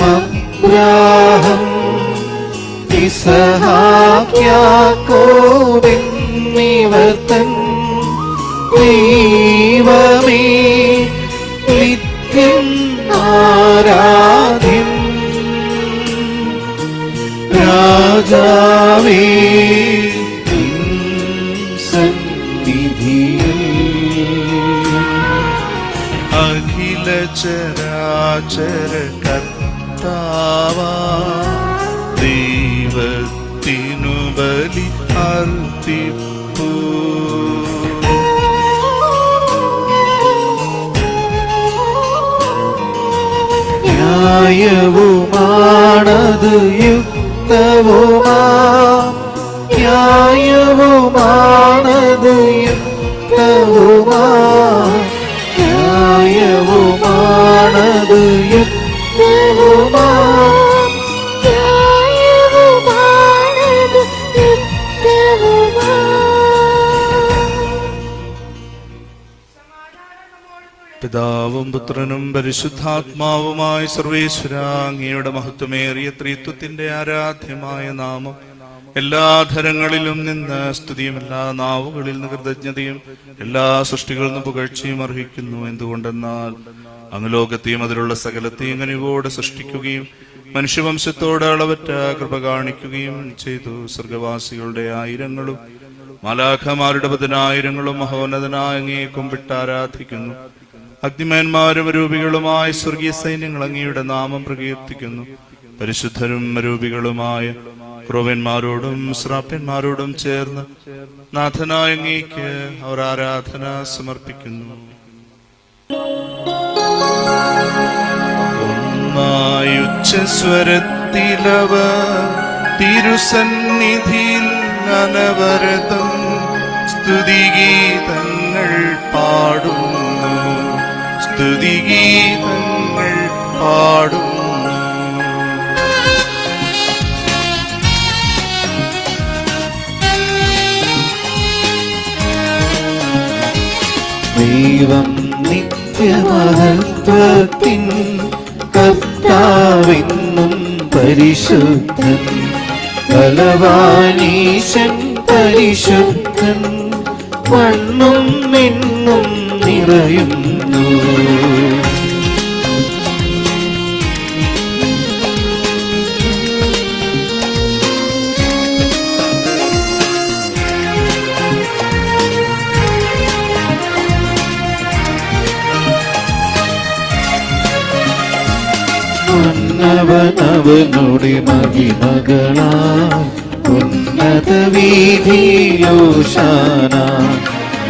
പൂർവപിതാവാം ഇസഹാക്ക് യാക്കോബ് എന്നിവർ തൻ ദൈവമേ നിത്യം ആരാധ്യൻ. രാജാവേ നിൻ സന്നിധിയിൽ
അഖില ചരാചര കർത്താവാ ദൈവത്തിനു ബലി അർപ്പിപ്പൂ.
ന്യായവുമാണത് യുക്തവുമാ, ന്യായവുമാണത് യുക്തവുമാ, ന്യായവുമാണത് യുക്തവുമാ,
ന്യായവുമാണത് യുക്തവുമാ.
സമാധാനം നമ്മോട് കൂടെ.
പിതാവും പുത്രനും പരിശുദ്ധാത്മാവുമായ സർവേശ്വര, അങ്ങയുടെ മഹത്വമേറിയ ത്രിത്വത്തിന്റെ ആരാധ്യമായ നാമം എല്ലാ ധരങ്ങളിലും നിന്ന് സ്തുതിയും എല്ലാ നാവുകളിൽ നിന്ന് കൃതജ്ഞതയും എല്ലാ സൃഷ്ടികളിൽ നിന്ന് പുകഴ്ചയും അർഹിക്കുന്നു. എന്തുകൊണ്ടെന്നാൽ അങ്ങ് ലോകത്തെയും അതിലുള്ള സകലത്തെയും കനിവോടെ സൃഷ്ടിക്കുകയും മനുഷ്യവംശത്തോട് അളവറ്റ കൃപ കാണിക്കുകയും ചെയ്തു. സ്വർഗവാസികളുടെ ആയിരങ്ങളും മാലാഖമാരുടെ 10,000 മഹോന്നതനായ അങ്ങയെ കുമ്പിട്ട് ആരാധിക്കുന്നു. അഗ്നിമയന്മാരും അരൂപികളുമായ സ്വർഗീയ സൈന്യങ്ങൾ അങ്ങയുടെ നാമം പ്രകീർത്തിക്കുന്നു. പരിശുദ്ധരും അരൂപികളുമായ ക്രോവന്മാരോടും ശ്രാപ്യന്മാരോടും ചേർന്ന് നാഥനായ അങ്ങേക്ക് അവർ ആരാധന സമർപ്പിക്കുന്നു. ഒന്നായുച്ചസ്വരത്തിലവർ തിരുസന്നിധിയിൽ അനവരതം സ്തുതിഗീതങ്ങൾ പാടുന്നു, സ്തുതിഗീതങ്ങൾ പാടുന്നു.
ദൈവം നിത്യമഹത്വത്തിൻ കർത്താവെന്നും പരിശുദ്ധൻ, ബലവാനീശൻ പരിശുദ്ധൻ, മണ്ണും മിണ്ണും നിറയുന്നു. അവനവനുടെ മഹിമകളാൽ ഉന്നത വീതിയിലോശാന,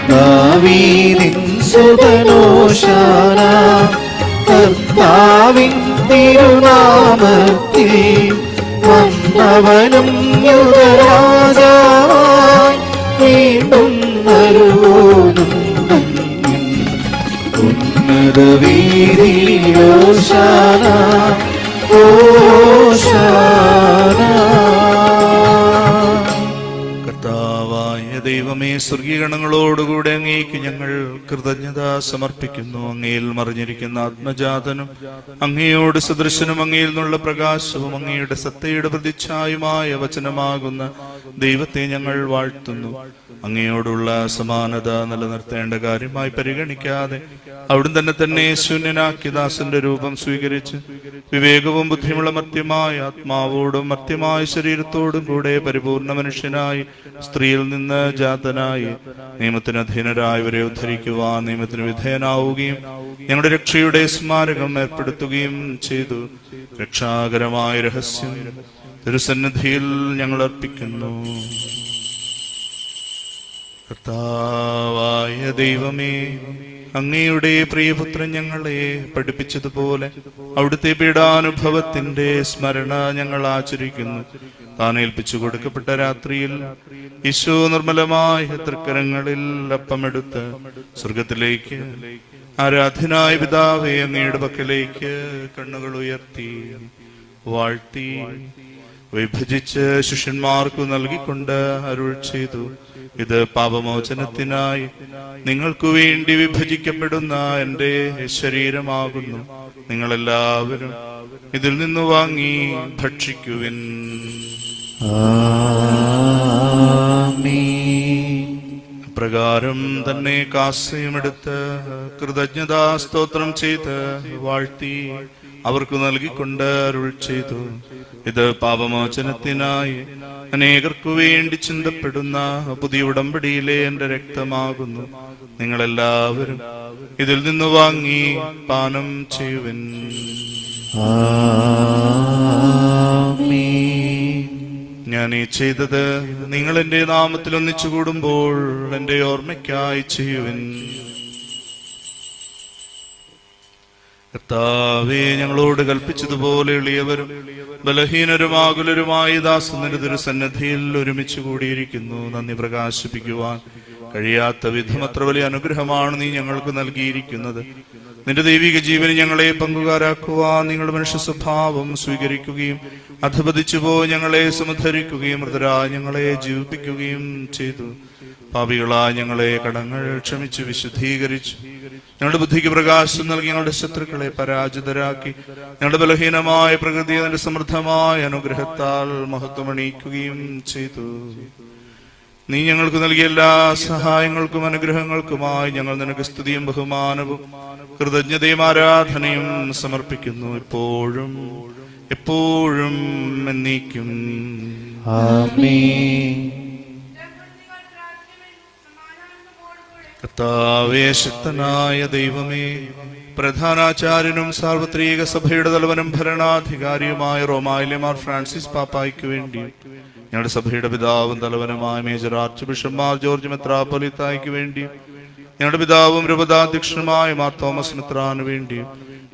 ദാവീദിൻ സുതനോശാന. കർത്താവിൻ തിരുനാമത്തിൽ വന്നവനും യുവരാജാവായി വീണ്ടും വരുവോനും ഉന്നത വീതിയിലോശാന, ഓശാന.
കർത്താവായ ദൈവമേ, സ്വർഗീയഗണങ്ങളോടുകൂടെ അങ്ങേക്ക് ഞങ്ങൾ കൃതജ്ഞത സമർപ്പിക്കുന്നു. അങ്ങയിൽ മറിഞ്ഞിരിക്കുന്ന ആത്മജാതനും അങ്ങയോട് സദൃശനും അങ്ങയിൽ നിന്നുള്ള പ്രകാശവും അങ്ങയുടെ സത്തയുടെ പ്രതിച്ഛായുമായ വചനമാകുന്ന ദൈവത്തെ ഞങ്ങൾ വാഴ്ത്തുന്നു. അങ്ങയോടുള്ള സമാനത നിലനിർത്തേണ്ട കാര്യമായി പരിഗണിക്കാതെ അവിടുന്ന് തന്നെ ശൂന്യനാക്കി ദാസന്റെ രൂപം സ്വീകരിച്ച് വിവേകവും ബുദ്ധിയുമുള്ള മർത്യമായ ആത്മാവോടും മർത്യമായ ശരീരത്തോടും കൂടെ പരിപൂർണ മനുഷ്യനായി സ്ത്രീയിൽ നിന്ന് ജാതനായി നിയമത്തിന് അധീനരായവരെ ഉദ്ധരിക്കുവാൻ നിയമത്തിന് വിധേയനാവുകയും ഞങ്ങളുടെ രക്ഷയുടെ സ്മാരകം ഏർപ്പെടുത്തുകയും ചെയ്തു. രക്ഷാകരമായ രഹസ്യം തിരുസന്നിധിയിൽ ഞങ്ങൾ അർപ്പിക്കുന്നു. കർത്താവായ ദൈവമേ, അങ്ങയുടെ പ്രിയപുത്രൻ ഞങ്ങളെ പഠിപ്പിച്ചതുപോലെ അവിടുത്തെ പീഡാനുഭവത്തിന്റെ സ്മരണ ഞങ്ങൾ ആചരിക്കുന്നു. താൻ ഏൽപ്പിച്ചു കൊടുക്കപ്പെട്ട രാത്രിയിൽ ഈശോ നിർമ്മലമായ തൃക്കരങ്ങളിൽ അപ്പമെടുത്ത് സ്വർഗത്തിലേക്ക് ആരാധ്യനായ പിതാവേ അങ്ങയുടെ പക്കലേക്ക് കണ്ണുകൾ ഉയർത്തി വാഴ്ത്തി വിഭജിച്ച് ശിഷ്യന്മാർക്ക് നൽകിക്കൊണ്ട് അരുൾ ചെയ്തു: ഇത് പാപമോചനത്തിനായി നിങ്ങൾക്ക് വേണ്ടി വിഭജിക്കപ്പെടുന്ന എന്റെ ശരീരമാകുന്നു. നിങ്ങളെല്ലാവരും ഇതിൽ നിന്ന് വാങ്ങി ഭക്ഷിക്കുവിൻ. പ്രകാരം തന്നെ കാസയുമെടുത്ത് കൃതജ്ഞതാ സ്തോത്രം ചെയ്ത് വാഴ്ത്തി അവർക്ക് നൽകിക്കൊണ്ട് അരുൾ ചെയ്തു: ഇത് പാപമോചനത്തിനായി അനേകർക്കു വേണ്ടി ചിന്തപ്പെടുന്ന പുതിയ ഉടമ്പടിയിലെ എന്റെ രക്തമാകുന്നു. നിങ്ങളെല്ലാവരും ഇതിൽ നിന്ന് വാങ്ങി പാനം ചെയ്യുവിൻ. ഞാൻ ഈ ചെയ്തത് നിങ്ങൾ എന്റെ നാമത്തിൽ ഒന്നിച്ചു കൂടുമ്പോൾ എന്റെ ഓർമ്മയ്ക്കായി ചെയ്യുവിൻ. കർത്താവേ, ഞങ്ങളോട് കൽപ്പിച്ചതുപോലെ എളിയവരും ബലഹീനരുമാകുലരുമായി ദാസന്റെ തിരുസന്നിധിയിൽ ഒരുമിച്ച് കൂടിയിരിക്കുന്നു. നന്ദി പ്രകാശിപ്പിക്കുവാൻ കഴിയാത്ത വിധം അത്ര വലിയ അനുഗ്രഹമാണ് നീ ഞങ്ങൾക്ക് നൽകിയിരിക്കുന്നത്. നിന്റെ ദൈവിക ജീവന് ഞങ്ങളെ പങ്കുകാരാക്കുവാൻ നിങ്ങൾ മനുഷ്യ സ്വഭാവം സ്വീകരിക്കുകയും അധപതിച്ചുപോയി ഞങ്ങളെ സമുദ്ധരിക്കുകയും മൃതരായി ഞങ്ങളെ ജീവിപ്പിക്കുകയും ചെയ്തു. പാപികളായ ഞങ്ങളെ കടങ്ങൾ ക്ഷമിച്ചു വിശുദ്ധീകരിച്ചു ഞങ്ങളുടെ ബുദ്ധിക്ക് പ്രകാശം നൽകി ഞങ്ങളുടെ ശത്രുക്കളെ പരാജിതരാക്കി ഞങ്ങളുടെ ബലഹീനമായ പ്രകൃതിയെ നിന്റെ സമൃദ്ധമായ അനുഗ്രഹത്താൽ മഹത്വമണിയിക്കുകയും ചെയ്തു. നീ ഞങ്ങൾക്ക് നൽകിയ എല്ലാ സഹായങ്ങൾക്കും അനുഗ്രഹങ്ങൾക്കുമായി ഞങ്ങൾ നിനക്ക് സ്തുതിയും ബഹുമാനവും കൃതജ്ഞതയും ആരാധനയും സമർപ്പിക്കുന്നു, എപ്പോഴും എപ്പോഴും എന്നേക്കും.
ആമേൻ.
കർത്താവേ, ശക്തനായ ദൈവമേ, പ്രധാനാചാര്യനും സാർവത്രിക സഭയുടെ തലവനും ഭരണാധികാരിയുമായ റോമായിലെ മാർ ഫ്രാൻസിസ് പാപ്പായ്ക്ക് വേണ്ടി, ഞങ്ങളുടെ സഭയുടെ പിതാവും തലവനുമായ major archbishop Mar George മെത്രാപ്പൊലീത്തായ്ക്ക് വേണ്ടി, ഞങ്ങളുടെ പിതാവും രൂപതാധ്യക്ഷനുമായ മാർ തോമസ് മെത്രാന് വേണ്ടി,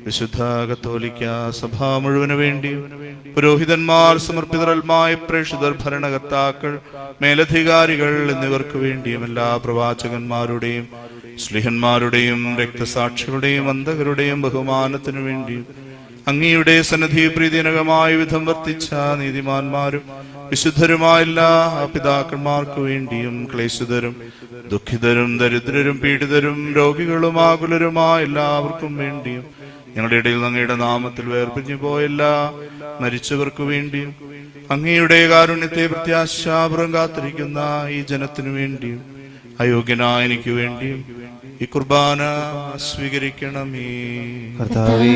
വിശുദ്ധ കത്തോലിക്ക സഭ മുഴുവന് വേണ്ടി, പുരോഹിതന്മാർ, സമർപ്പിതരൽമായ പ്രേക്ഷിതർ, ഭരണകർത്താക്കൾ, മേലധികാരികൾ എന്നിവർക്ക് വേണ്ടിയും എല്ലാ പ്രവാചകന്മാരുടെയും ശ്ലീഹന്മാരുടെയും രക്തസാക്ഷികളുടെയും അന്തകരുടെയും ബഹുമാനത്തിനു വേണ്ടിയും അങ്ങയുടെ സന്നിധി പ്രീതിജനകമായ വിധം വർത്തിച്ച നീതിമാന്മാരും വിശുദ്ധരുമായ എല്ലാ പിതാക്കന്മാർക്കു വേണ്ടിയും ക്ലേശിതരും ദുഃഖിതരും ദരിദ്രരും പീഡിതരും രോഗികളും ആകുലരുമായ എല്ലാവർക്കും വേണ്ടിയും ഞങ്ങളുടെ ഇടയിൽ അങ്ങയുടെ നാമത്തിൽ വേർപിരിഞ്ഞു പോയല്ല മരിച്ചവർക്കു വേണ്ടിയും അങ്ങയുടെ കാരുണ്യത്തെ പ്രത്യാശാപുറം കാത്തിരിക്കുന്ന ഈ ജനത്തിനു വേണ്ടിയും അയോഗ്യനായ എനിക്ക് വേണ്ടിയും ഈ കുർബാന സ്വീകരിക്കണമേ.
കർത്താവേ,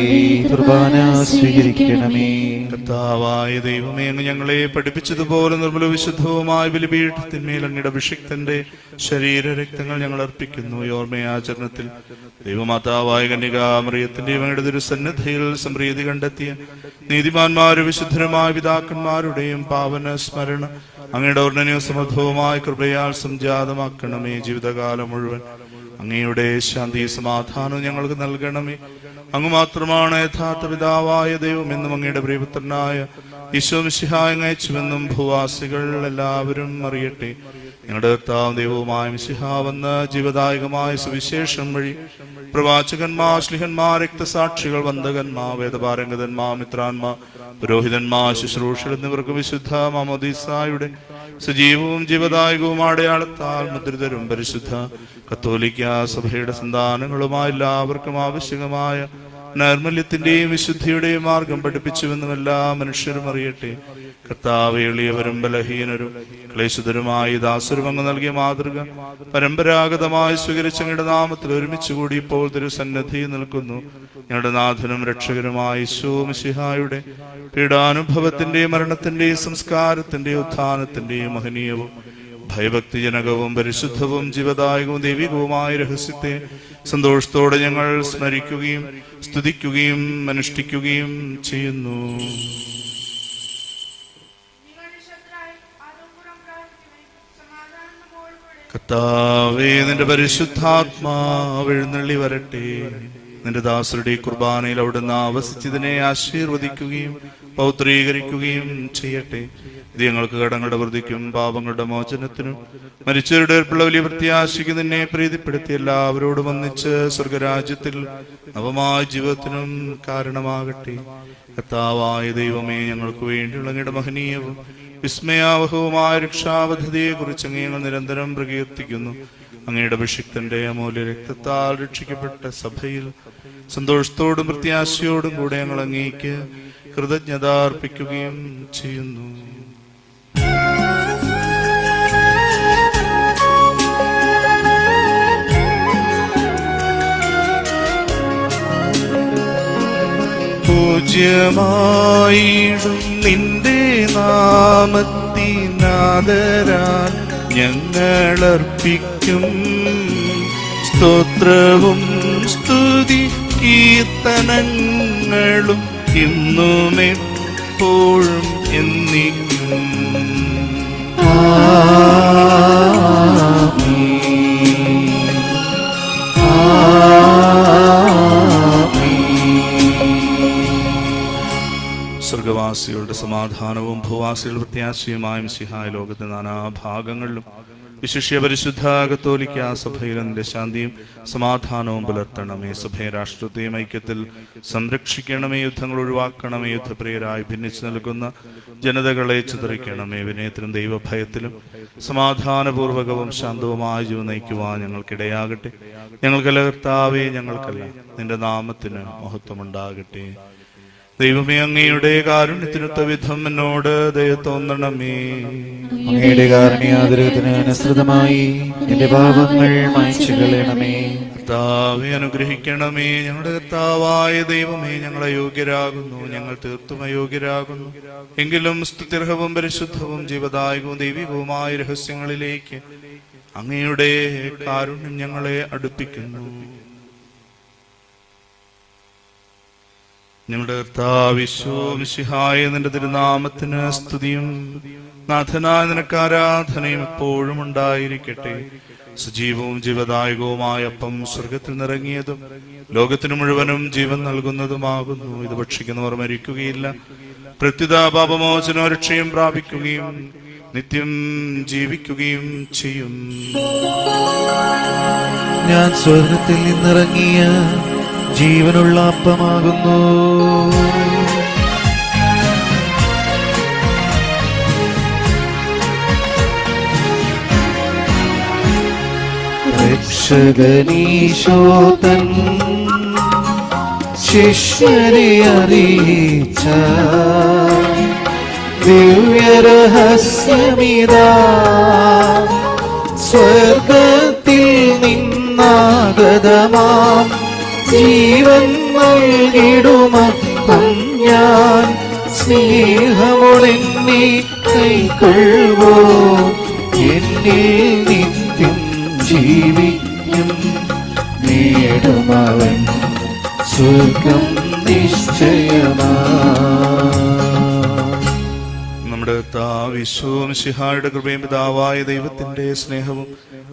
കുർബാന സ്വീകരിക്കണമേ.
കർത്താവായ ദൈവമേ, അങ്ങ് ഞങ്ങളെ പഠിപ്പിച്ചതുപോലെ നിർമ്മല വിശുദ്ധവുമായ ബലിപീഠത്തിന്മേൽ അങ്ങയുടെ അഭിഷിക്തന്റെ ശരീരരക്തങ്ങൾ ഞങ്ങൾ അർപ്പിക്കുന്നു. ഈ ഓർമ്മയാചരണത്തിൽ ദൈവമാതാവായ കന്യകാമറിയത്തിന്റെയും അങ്ങയുടെ തിരുസന്നിധിയിൽ സംപ്രീതി കണ്ടെത്തിയ നീതിമാന്മാരും വിശുദ്ധരുമായ പിതാക്കന്മാരുടെയും പാവന സ്മരണ അങ്ങയുടെ ഓർണനീയ സമർത്ഥവുമായ കൃപയാൽ സംജാതമാക്കണമേ. ജീവിതകാലം മുഴുവൻ അങ്ങയുടെ ശാന്തി സമാധാനം ഞങ്ങൾക്ക് നൽകണമേ. അങ്ങ് മാത്രമാണ് യഥാർത്ഥ പിതാവായ ദൈവം എന്നും അങ്ങയുടെ പ്രിയപുത്രനായ ഈശോ മിശിഹായെ അയച്ചുവെന്നും ഭൂവാസികൾ എല്ലാവരും അറിയട്ടെ. ഞങ്ങളുടെ കർത്താവും ദൈവവുമായ മിശിഹാ വന്ന് ജീവദായകമായ സുവിശേഷം വഴി പ്രവാചകന്മാർ, ശ്ലീഹന്മാർ, രക്തസാക്ഷികൾ, വന്ദകന്മാർ, വേദപാരംഗതന്മാർ, മിത്രാന്മാർ, പുരോഹിതന്മാർ, ശുശ്രൂഷകൾ എന്നിവർക്ക് വിശുദ്ധ മാമോദീസായുടെ സജീവവും ജീവദായകവും അടയാളത്താൽ മുദ്രിതരും പരിശുദ്ധ കത്തോലിക്ക സഭയുടെ സന്താനങ്ങളുമായ എല്ലാവർക്കും ആവശ്യകമായ നൈർമല്യത്തിന്റെയും വിശുദ്ധിയുടെയും മാർഗം പഠിപ്പിച്ചുവെന്നും എല്ലാ മനുഷ്യരും അറിയട്ടെ. കർത്താവേ, എളിയവരും ബലഹീനരും ക്ലേശിതരുമായി ദാസരും അങ്ങ് നൽകിയ മാതൃക പരമ്പരാഗതമായി സ്വീകരിച്ച അങ്ങയുടെ നാമത്തിൽ ഒരുമിച്ച് കൂടി ഇപ്പോൾ തിരുസന്നിധി നിൽക്കുന്നു. ഞങ്ങളുടെ നാഥനും രക്ഷകരുമായ ഈശോ മിശിഹായുടെ പീഡാനുഭവത്തിന്റെയും മരണത്തിന്റെയും സംസ്കാരത്തിന്റെയും ഉത്ഥാനത്തിന്റെയും മഹനീയവും ഭയഭക്തിജനകവും പരിശുദ്ധവും ജീവദായകവും ദൈവികവുമായ രഹസ്യത്തെ സന്തോഷത്തോടെ ഞങ്ങൾ സ്മരിക്കുകയും സ്തുതിക്കുകയും അനുഷ്ഠിക്കുകയും ചെയ്യുന്നു. കർത്താവേ, നിന്റെ പരിശുദ്ധാത്മാവ് എഴുന്നള്ളി വരട്ടെ. നിന്റെ ദാസരുടെ കുർബാനയിൽ അവിടുന്ന് ആവസിച്ചതിനെ ആശീർവദിക്കുകയും പൗത്രീകരിക്കുകയും ചെയ്യട്ടെ. ഇത് ഞങ്ങൾക്ക് കടങ്ങളുടെ വൃദ്ധിക്കും പാപങ്ങളുടെ മോചനത്തിനും മരിച്ചവരുടെ ഏർപ്പുള്ള വലിയ പ്രത്യാശയ്ക്ക് നിന്നെ പ്രീതിപ്പെടുത്തി എല്ലാവരോടും ഒന്നിച്ച് സ്വർഗരാജ്യത്തിൽ നവമായ ജീവിതത്തിനും കാരണമാകട്ടെ. കർത്താവായ ദൈവമേ, ഞങ്ങൾക്ക് വേണ്ടിയുള്ള അങ്ങയുടെ മഹനീയവും വിസ്മയാവഹവുമായ രക്ഷാപദ്ധതിയെ കുറിച്ച് അങ്ങ് ഞങ്ങൾ നിരന്തരം പ്രകീർത്തിക്കുന്നു. അങ്ങയുടെ അഭിഷിക്തന്റെ അമൂല്യ രക്തത്താൽ രക്ഷിക്കപ്പെട്ട സഭയിൽ സന്തോഷത്തോടും പ്രത്യാശയോടും കൂടെ ഞങ്ങൾ അങ്ങേക്ക് കൃതജ്ഞത അർപ്പിക്കുകയും ചെയ്യുന്നു. പൂജ്യമായിടും നിന്റെ നാമത്തിനാദരാൽ ഞങ്ങളർപ്പിക്കും സ്തോത്രവും സ്തുതി കീർത്തനങ്ങളും ഇന്നും എപ്പോഴും എന്നേക്കും. സ്വർഗവാസികളുടെ സമാധാനവും ഭൂവാസികളുടെ പ്രത്യാശയുമായ മിശിഹായ ലോകത്തെ നാനാഭാഗങ്ങളിലും വിശിഷ്യ പരിശുദ്ധ കത്തോലിക്ക സഭയിൽ നിന്റെ ശാന്തിയും സമാധാനവും പുലർത്തണമേ. സഭയെ രാഷ്ട്രത്തെയും ഐക്യത്തിൽ സംരക്ഷിക്കണമേ. യുദ്ധങ്ങൾ ഒഴിവാക്കണമേ. യുദ്ധപ്രിയരായി ഭിന്നിച്ചു നൽകുന്ന ജനതകളെ ചിതറിക്കണമേ. വിനയത്തിലും ദൈവഭയത്തിലും സമാധാനപൂർവകവും ശാന്തവുമായ ജീവൻ നയിക്കുവാൻ ഞങ്ങൾക്കിടയാകട്ടെ. ഞങ്ങൾക്കല്ല കർത്താവേ, ഞങ്ങൾക്കല്ല, നിന്റെ നാമത്തിന് മഹത്വമുണ്ടാകട്ടെ. ദൈവമേ, അങ്ങയുടെ കാരുണ്യത്തിനൊത്ത വിധം എന്നോട് ദയ തോന്നണമേ.
അങ്ങയുടെ കാരുണ്യാതിരകത്തിന് അനുസൃതമായി എന്റെ പാപങ്ങൾ മായ്ച്ചു കളയണമേ.
കർത്താവെ, അനുഗ്രഹിക്കണമേ. ഞങ്ങളുടെ കർത്താവായ ദൈവമേ, ഞങ്ങൾ അയോഗ്യരാകുന്നു, ഞങ്ങൾ തീർത്തും അയോഗ്യരാകുന്നു. എങ്കിലും സ്തുത്യർഹവും പരിശുദ്ധവും ജീവദായകവും ദൈവികവുമായ രഹസ്യങ്ങളിലേക്ക് അങ്ങയുടെ കാരുണ്യം ഞങ്ങളെ അടുപ്പിക്കുന്നു. ഞങ്ങളുടെ കർത്താവിശ്വമിശിഹായ നിന്റെ തിരുനാമത്തിന് സ്തുതിയും നാഥനായ നിനക്ക് ആരാധനയും എപ്പോഴും ഉണ്ടായിരിക്കട്ടെ. സജീവവും ജീവദായകവുമായ അപ്പം സ്വർഗത്തിൽ നിറങ്ങിയതും ലോകത്തിനു മുഴുവനും ജീവൻ നൽകുന്നതുമാകുന്നു. ഇത് ഭക്ഷിക്കുന്നവർ മരിക്കുകയില്ല, പ്രത്യുത പാപമോചനോ രക്ഷയും പ്രാപിക്കുകയും നിത്യം ജീവിക്കുകയും ചെയ്യും.
ഞാൻ സ്വർഗത്തിൽ നിന്നിറങ്ങിയ ജീവനുള്ള അപ്പമാകുന്നു. രക്ഷകനീശോതൻ ശിഷ്യരെ അറിയിച്ച ദിവ്യരഹസ്യമിതാ, സ്വർഗത്തിൽ നിന്നാഗതമാം ജീവൻ നൽകിടുമപ്പം ഞാൻ സ്നേഹമോടെന്നെ കൈക്കൊള്ളുവോ, എന്നിൽ നിത്യം ജീവിക്കും. നേടുമവൻ സ്വർഗം നിശ്ചയമാ.
നമ്മുടെ വിശ്വമിശിഹായുടെ കൃപയും പിതാവായ ദൈവത്തിന്റെ സ്നേഹവും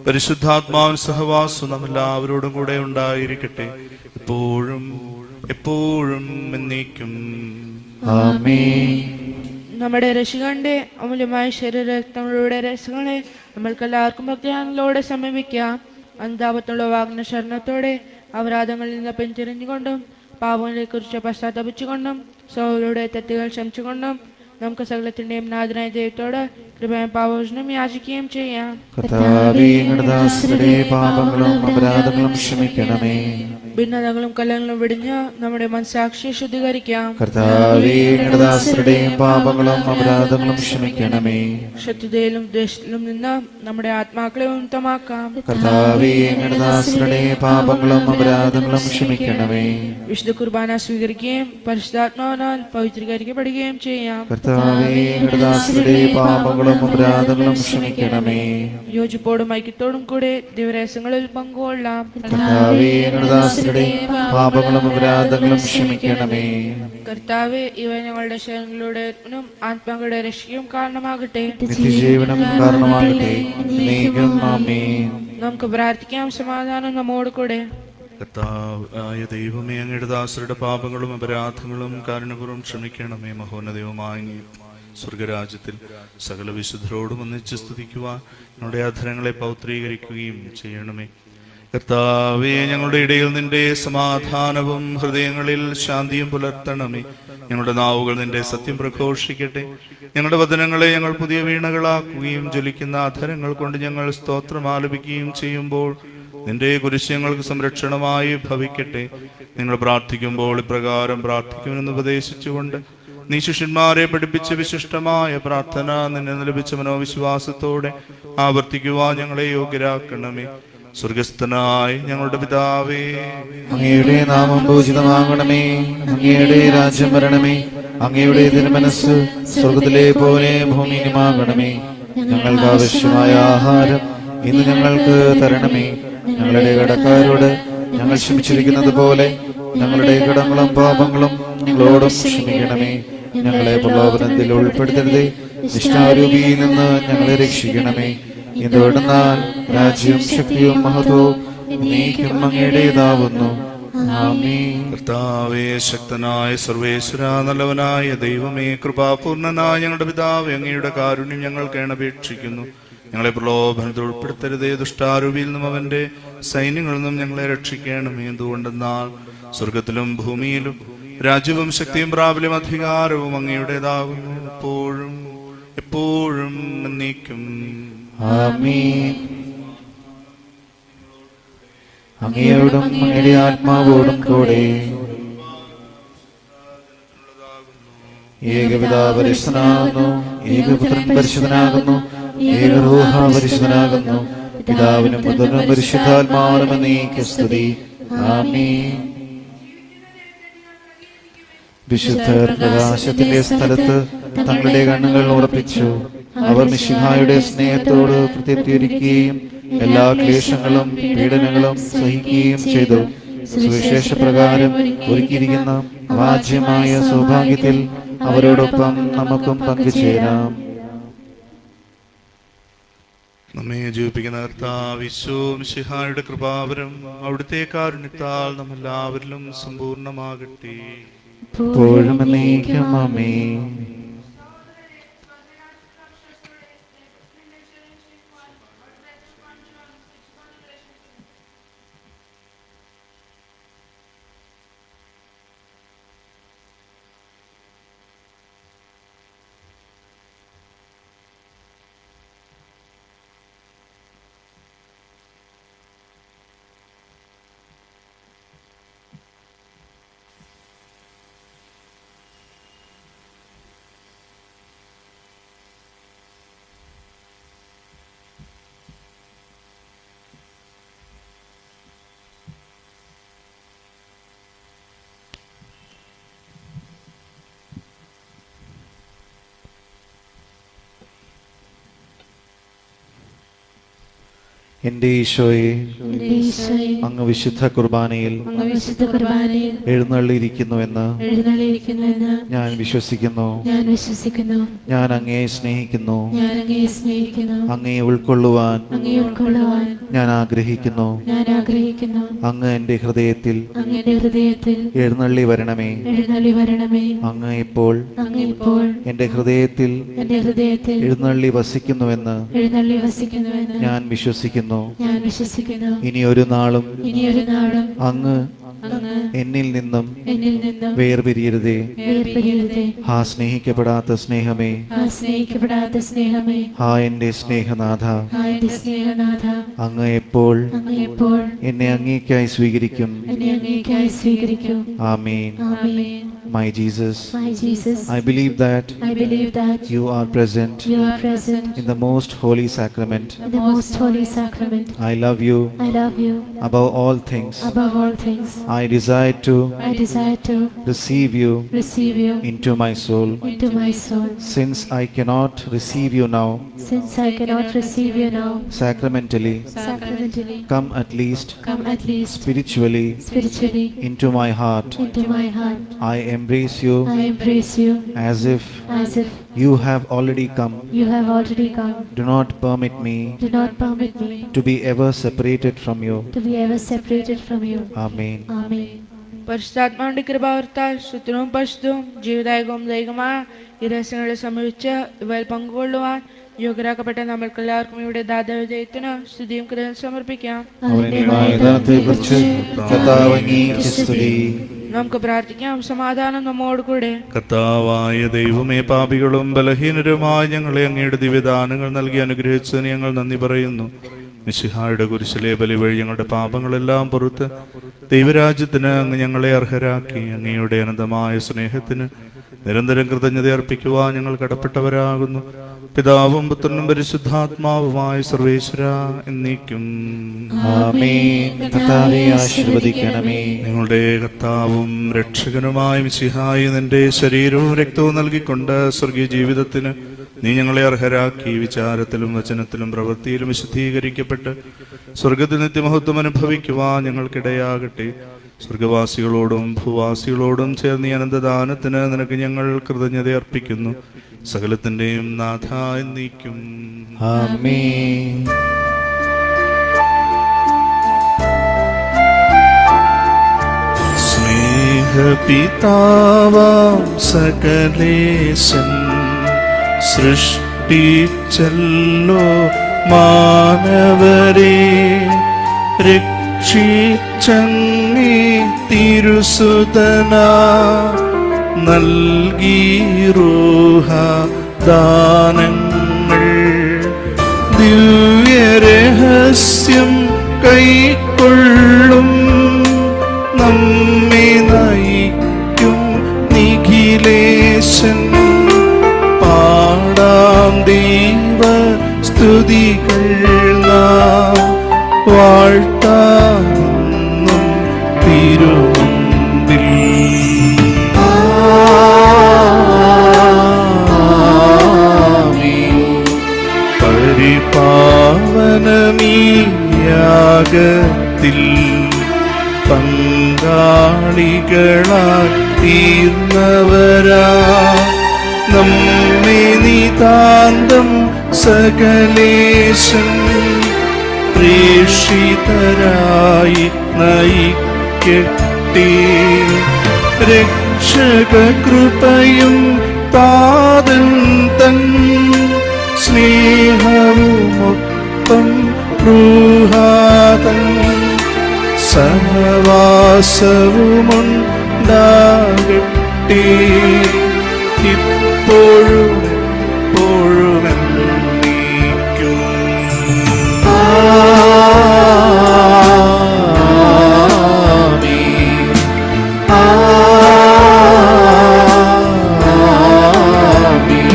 പരിശുദ്ധാത്മാവിൻ സഹവാസവും നമ്മെല്ലാവരോടും കൂടെ ഉണ്ടായിരിക്കട്ടെ, എപ്പോഴും എപ്പോഴും എന്നേക്കും.
ആമേൻ.
നമ്മുടെ രക്ഷകന്റെ അമൂല്യമായ ശരീരരക്തങ്ങളുടെ രഹസ്യങ്ങളെ നമ്മൾക്കെല്ലാവർക്കും ഭക്തിയാനങ്ങളോടെ സമീപിക്കാം. അനുതാപത്തുള്ള വാഗ്ന ശരണത്തോടെ അപരാധങ്ങളിൽ നിന്ന് പിന്തിരിഞ്ഞുകൊണ്ടും പാപങ്ങളെ കുറിച്ച് പശ്ചാത്തപിച്ചുകൊണ്ടും സഹോദരരുടെ തെറ്റുകൾ ക്ഷമിച്ചുകൊണ്ടും നമുക്ക് സകലത്തിന്റെയും നാഥനായ ദൈവത്തോട് കൃപയും പാപമോചനം യാചിക്കുകയും ചെയ്യാം.
കർത്താവേ, ഞങ്ങളുടെ ദാസരുടെ പാപങ്ങളും അപരാധങ്ങളും ക്ഷമിക്കണമേ.
ഭിന്നതകളും കലങ്ങളും വെടിഞ്ഞ് നമ്മുടെ മനസ്സാക്ഷിയെ ശുദ്ധീകരിക്കാം.
കർത്താവേ, ഞങ്ങളുടെ ദാസരുടെയും പാപങ്ങളും അപരാധങ്ങളും ക്ഷമിക്കണമേ.
ശത്രുതയിലും ദ്വേഷത്തിലും നിന്ന് നമ്മുടെ ആത്മാക്കളെ ഉന്നതമാക്കാം.
കർത്താവേ, ഞങ്ങളുടെ ദാസരുടെ പാപങ്ങളും അപരാധങ്ങളും ക്ഷമിക്കണമേ.
വിശുദ്ധ കുർബാന സ്വീകരിക്കുകയും പരിശുദ്ധാത്മാവിനാൽ പവിത്രീകരിക്കപ്പെടുകയും ചെയ്യാം.
കർത്താവേ, ഞങ്ങളുടെ ദാസരുടെ പാപങ്ങളും അപരാധങ്ങളും ക്ഷമിക്കണമേ.
യോജിപ്പോടും ഐക്യത്തോടും കൂടെ ദിവരഹസ്യങ്ങളിൽ പങ്കുകൊള്ളാം.
കർത്താവേ, ഞങ്ങളുടെ ദാസരുടെ പാപങ്ങളും അപരാധങ്ങളും ക്ഷമിക്കണമേ.
കർത്താവേ, ഇവ ഞങ്ങളുടെ ശരീരങ്ങളുടെ ആത്മാക്കളുടെ രക്ഷയും കാരണമാകട്ടെ.
നിത്യജീവനം കാരണമാകട്ടെ. എന്നേക്കും ആമേൻ.
നമുക്ക് പ്രാർത്ഥിക്കാം. സമാധാനം നമ്മോട് കൂടെ.
കർത്താവായ ദൈവമേ, അങ്ങയുടെ ദാസരുടെ പാപങ്ങളും അപരാധങ്ങളും കാരുണ്യപൂർവ്വം ക്ഷമിക്കണമേ. മഹോന്നതവുമായ സ്വർഗരാജ്യത്തിൽ സകല വിശുദ്ധരോടും ഒന്നിച്ച് സ്തുതിക്കുവാൻ ഞങ്ങളുടെ അധരങ്ങളെ പൗത്രീകരിക്കുകയും ചെയ്യണമേ. കർത്താവേ, ഞങ്ങളുടെ ഇടയിൽ നിന്റെ സമാധാനവും ഹൃദയങ്ങളിൽ ശാന്തിയും പുലർത്തണമേ. ഞങ്ങളുടെ നാവുകൾ നിന്റെ സത്യം പ്രഘോഷിക്കട്ടെ. ഞങ്ങളുടെ വചനങ്ങളെ ഞങ്ങൾ പുതിയ വീണകളാക്കുകയും ജ്വലിക്കുന്ന അധരങ്ങൾ കൊണ്ട് ഞങ്ങൾ സ്തോത്രം ആലപിക്കുകയും ചെയ്യുമ്പോൾ നിന്റെ കുരിശ് ഞങ്ങൾക്ക് സംരക്ഷണമായി ഭവിക്കട്ടെ. നിങ്ങൾ പ്രാർത്ഥിക്കുമ്പോൾ ഇപ്രകാരം പ്രാർത്ഥിക്കുമെന്ന് ഉപദേശിച്ചുകൊണ്ട് നീ ശിഷ്യന്മാരെ പഠിപ്പിച്ച വിശിഷ്ടമായ പ്രാർത്ഥന നിന്നെ ലഭിച്ച മനോവിശ്വാസത്തോടെ ആവർത്തിക്കുവാൻ ഞങ്ങളെ യോഗ്യരാക്കണമേ. സ്വർഗസ്ഥനായ ഞങ്ങളുടെ പിതാവേ,
അങ്ങയുടെ നാമം പൂജിതമാകണമേ. അങ്ങയുടെ രാജ്യം വരണമേ. അങ്ങയുടെ തിരുമനസ്സ് സ്വർഗത്തിലെ പോലെ ഭൂമിയിലുമാകണമേ. ഞങ്ങൾക്ക് ആവശ്യമായ ആഹാരം ഇന്ന് ഞങ്ങൾക്ക് തരണമേ. ഞങ്ങളുടെ കടക്കാരോട് ഞങ്ങൾ ക്ഷമിച്ചിരിക്കുന്നത് പോലെ ഞങ്ങളുടെ കടങ്ങളും പാപങ്ങളും ഞങ്ങളോടും ക്ഷമിക്കണമേ. ഞങ്ങളെ പ്രലോഭനത്തിൽ ഉൾപ്പെടുത്തരുതേ, ദുഷ്ടാരൂപിയിൽ നിന്ന് ഞങ്ങളെ രക്ഷിക്കണമേ. എന്തുകൊണ്ടെന്നാൽ രാജ്യവും ശക്തിയും മഹത്വവും നീക്കും അങ്ങയുടേതാവുന്നു. ആമേൻ.
കർത്താവേ, ശക്തനായ സർവേശ്വര, നല്ലവനായ ദൈവമേ, കൃപാപൂർണനായ ഞങ്ങളുടെ പിതാവേ, അങ്ങയുടെ കാരുണ്യം ഞങ്ങൾ കേണപേക്ഷിക്കുന്നു. ഞങ്ങളെ പ്രലോഭനത്തിൽ ഉൾപ്പെടുത്തരുതേ, ദുഷ്ടാരൂപിയിൽ നിന്നും അവന്റെ സൈന്യങ്ങളിൽ നിന്നും ഞങ്ങളെ രക്ഷിക്കണമേ. എന്തുകൊണ്ടെന്നാൽ സ്വർഗത്തിലും ഭൂമിയിലും രാജ്യവും ശക്തിയും പ്രാബല്യം അധികാരവും അങ്ങയുടേതാകുന്നു, എപ്പോഴും എപ്പോഴും എന്നേക്കും.
ആമേൻ. അങ്ങയോടും അങ്ങയുടെ ആത്മാവോടും കൂടെ ഏകപിതാവ് പരിശുദ്ധനാകുന്നു, ഏകപുത്രൻ പരിശുദ്ധനാകുന്നു, ഏകരൂഹ പരിശുദ്ധനാകുന്നു, പിതാവിനും പുത്രനും പരിശുദ്ധാത്മാവിനും എന്നേക്കും സ്തുതി. ആമേൻ. വിശുദ്ധർ പ്രകാശത്തിന്റെ സ്ഥലത്ത് തങ്ങളുടെ കണ്ണുകൾ ഉറപ്പിച്ചു. അവർ മിശിഹായുടെ സ്നേഹത്തോട് പ്രത്യുദ്ധരിക്കുകയും എല്ലാ ക്ലേശങ്ങളും പീഡനങ്ങളും സഹിക്കുകയും ചെയ്തു. സുവിശേഷ പ്രകാരം ഒരുക്കിയിരിക്കുന്ന വാജ്യമായ സൗഭാഗ്യത്തിൽ അവരോടൊപ്പം നമുക്കും പങ്കുചേരാം.
നമ്മെ ജീവിപ്പിക്കുന്ന കർത്താവ് മിശിഹായുടെ കൃപാവരം അവിടുത്തെ കാരുണ്യത്താൽ നമ്മെല്ലാവരിലും സമ്പൂർണ്ണമാകട്ടെ.
എപ്പോഴും എന്നേക്കും. ആമേൻ. എന്റെ ഈശോയെ, അങ്ങ് വിശുദ്ധ കുർബാനയിൽ എഴുന്നള്ളിയിരിക്കുന്നുവെന്ന് ഞാൻ വിശ്വസിക്കുന്നു. ഞാൻ അങ്ങയെ സ്നേഹിക്കുന്നു. അങ്ങയെ ഉൾക്കൊള്ളുവാൻ ഞാൻ ആഗ്രഹിക്കുന്നു. അങ്ങ് എന്റെ ഹൃദയത്തിൽ എഴുന്നള്ളി വരണമേ. അങ്ങ് ഇപ്പോൾ എന്റെ ഹൃദയത്തിൽ എഴുന്നള്ളി വസിക്കുന്നുവെന്ന് ഞാൻ വിശ്വസിക്കുന്നു. ഇനി ഒരു നാളും അങ്ങ് എന്നിൽ നിന്നും വേർപിരിയരുതേ. ഹാ സ്നേഹിക്കപ്പെടാത്ത സ്നേഹമേ, ഹാ എന്റെ സ്നേഹനാഥ, അങ്ങ് എപ്പോൾ എന്നെ അങ്ങേയ്ക്കായി സ്വീകരിക്കും. ആമേൻ. My Jesus, I believe that you are present in the most holy sacrament. I love you above all things. I desire to receive you into my soul. Since I cannot receive you now sacramentally, come at least spiritually into my heart. I embrace you as if you have already come. Do not permit me to be ever separated from you. Amen.
പരിശുദ്ധാത്മാവിന്റെ കൃപാവർത്താൽ ശുദ്ധവും പരിശുദ്ധവും ജീവദായകവും ദൈവമായ ഈ രഹസ്യങ്ങളെ സംബന്ധിച്ച് ഇവയിൽ പങ്കുകൊള്ളുവാൻ യോഗ്യരാക്കപ്പെട്ട നമ്മൾക്കെല്ലാവർക്കും ഇവിടെ ദാതാവിധേയത്തിന് സ്തുതിയും കൃതജ്ഞതയും സമർപ്പിക്കാം. നമുക്ക് പ്രാർത്ഥിക്കാം. സമാധാനം നമ്മോട് കൂടെ.
കർത്താവായ ദൈവമേ, പാപികളും ബലഹീനരുമായ ഞങ്ങളെ അങ്ങയുടെ ദിവ്യദാനങ്ങൾ നൽകി അനുഗ്രഹിച്ചതിന് ഞങ്ങൾ നന്ദി പറയുന്നു. മിശിഹായുടെ കുരിശിലെ ബലി വഴി ഞങ്ങളുടെ പാപങ്ങളെല്ലാം പുറത്ത് ദൈവരാജ്യത്തിന് അങ്ങ് ഞങ്ങളെ അർഹരാക്കി. അങ്ങയുടെ അനന്തമായ സ്നേഹത്തിന് നിരന്തരം കൃതജ്ഞത അർപ്പിക്കുവാൻ ഞങ്ങൾ കടപ്പെട്ടവരാകുന്നു. പിതാവും പുത്രനും പരിശുദ്ധാത്മാവുമായ സർവേശ്വര എന്നേക്കും. നിങ്ങളുടെ കർത്താവും രക്ഷകനുമായ മിശിഹായി നിന്റെ ശരീരവും രക്തവും നൽകിക്കൊണ്ട് സ്വർഗീയ ജീവിതത്തിന് നീ ഞങ്ങളെ അർഹരാക്കി. വിചാരത്തിലും വചനത്തിലും പ്രവൃത്തിയിലും വിശുദ്ധീകരിക്കപ്പെട്ട് സ്വർഗത്തിൽ നിത്യമഹത്വം അനുഭവിക്കുവാൻ ഞങ്ങൾക്കിടയാകട്ടെ. സ്വർഗവാസികളോടും ഭൂവാസികളോടും ചേർന്ന് അനന്തദാനത്തിന് നിനക്ക് ഞങ്ങൾ കൃതജ്ഞത അർപ്പിക്കുന്നു. സകലത്തിന്റെയും നാഥ എന്നേക്കും.
ആമേൻ.
സ്നേഹപിതാവാം സകലേശൻ സൃഷ്ടിച്ചല്ലോ മാനവരെ രക്ഷിച്ചങ്ങേ തിരുസുതന നൽകി റൂഹ ദാനങ്ങൾ ദിവ്യരഹസ്യം കൈക്കൊള്ളും നമ്മെ നയിക്കും നിഖിലേശൻ പാടാം ദൈവ സ്തുതികൾ നാം വാഴ്ത്താമെന്നും തിരുമുമ്പിൽ. പരിപാവനമീ യാഗത്തിൽ പങ്കാളികളായി തീർന്നവരാ നമ്മെ നിതാന്തം സകലേശൻ പ്രേക്ഷിതരായി നയിക്കട്ടെ. രക്ഷക കൃപയും താതൻ തൻ സ്നേഹവുമൊപ്പം റൂഹാതൻ സഹവാസവുമുണ്ടാകട്ടെ ഇപ്പോഴും എപ്പോഴും എന്നേക്കും. ആമേൻ.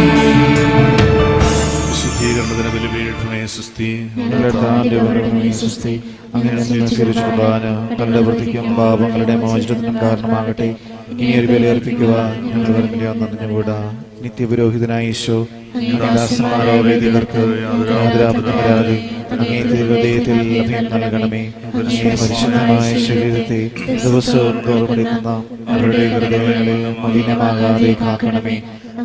വിശുദ്ധീകരണത്തിന് ബലിപീഠമേ സുസ്തി.
അങ്ങനെ സ്വീകരിച്ച കുർബാന തങ്ങളുടെ വൃത്തിക്കും പാപങ്ങളുടെ മോചനത്തിനും കാരണമാകട്ടെ. ഇനി ഒരു ബലിയർപ്പിക്കുവാൻ ഞങ്ങൾ നിറഞ്ഞുകൂടാ. നിത്യപുരോഹിതനായ ഈശോ ദാസന്മാരോർക്ക് യാതൊരാപത്തും വരാതെ അങ്ങേ ഹൃദയത്തിൽ അഭയം നൽകണമേ. അങ്ങേ പരിശുദ്ധമായ ശരീരത്തെ ദിവസവും തോറുമെടുക്കുന്ന അവരുടെ ഹൃദയങ്ങളെ മലിനമാകാതെ കാക്കണമേ.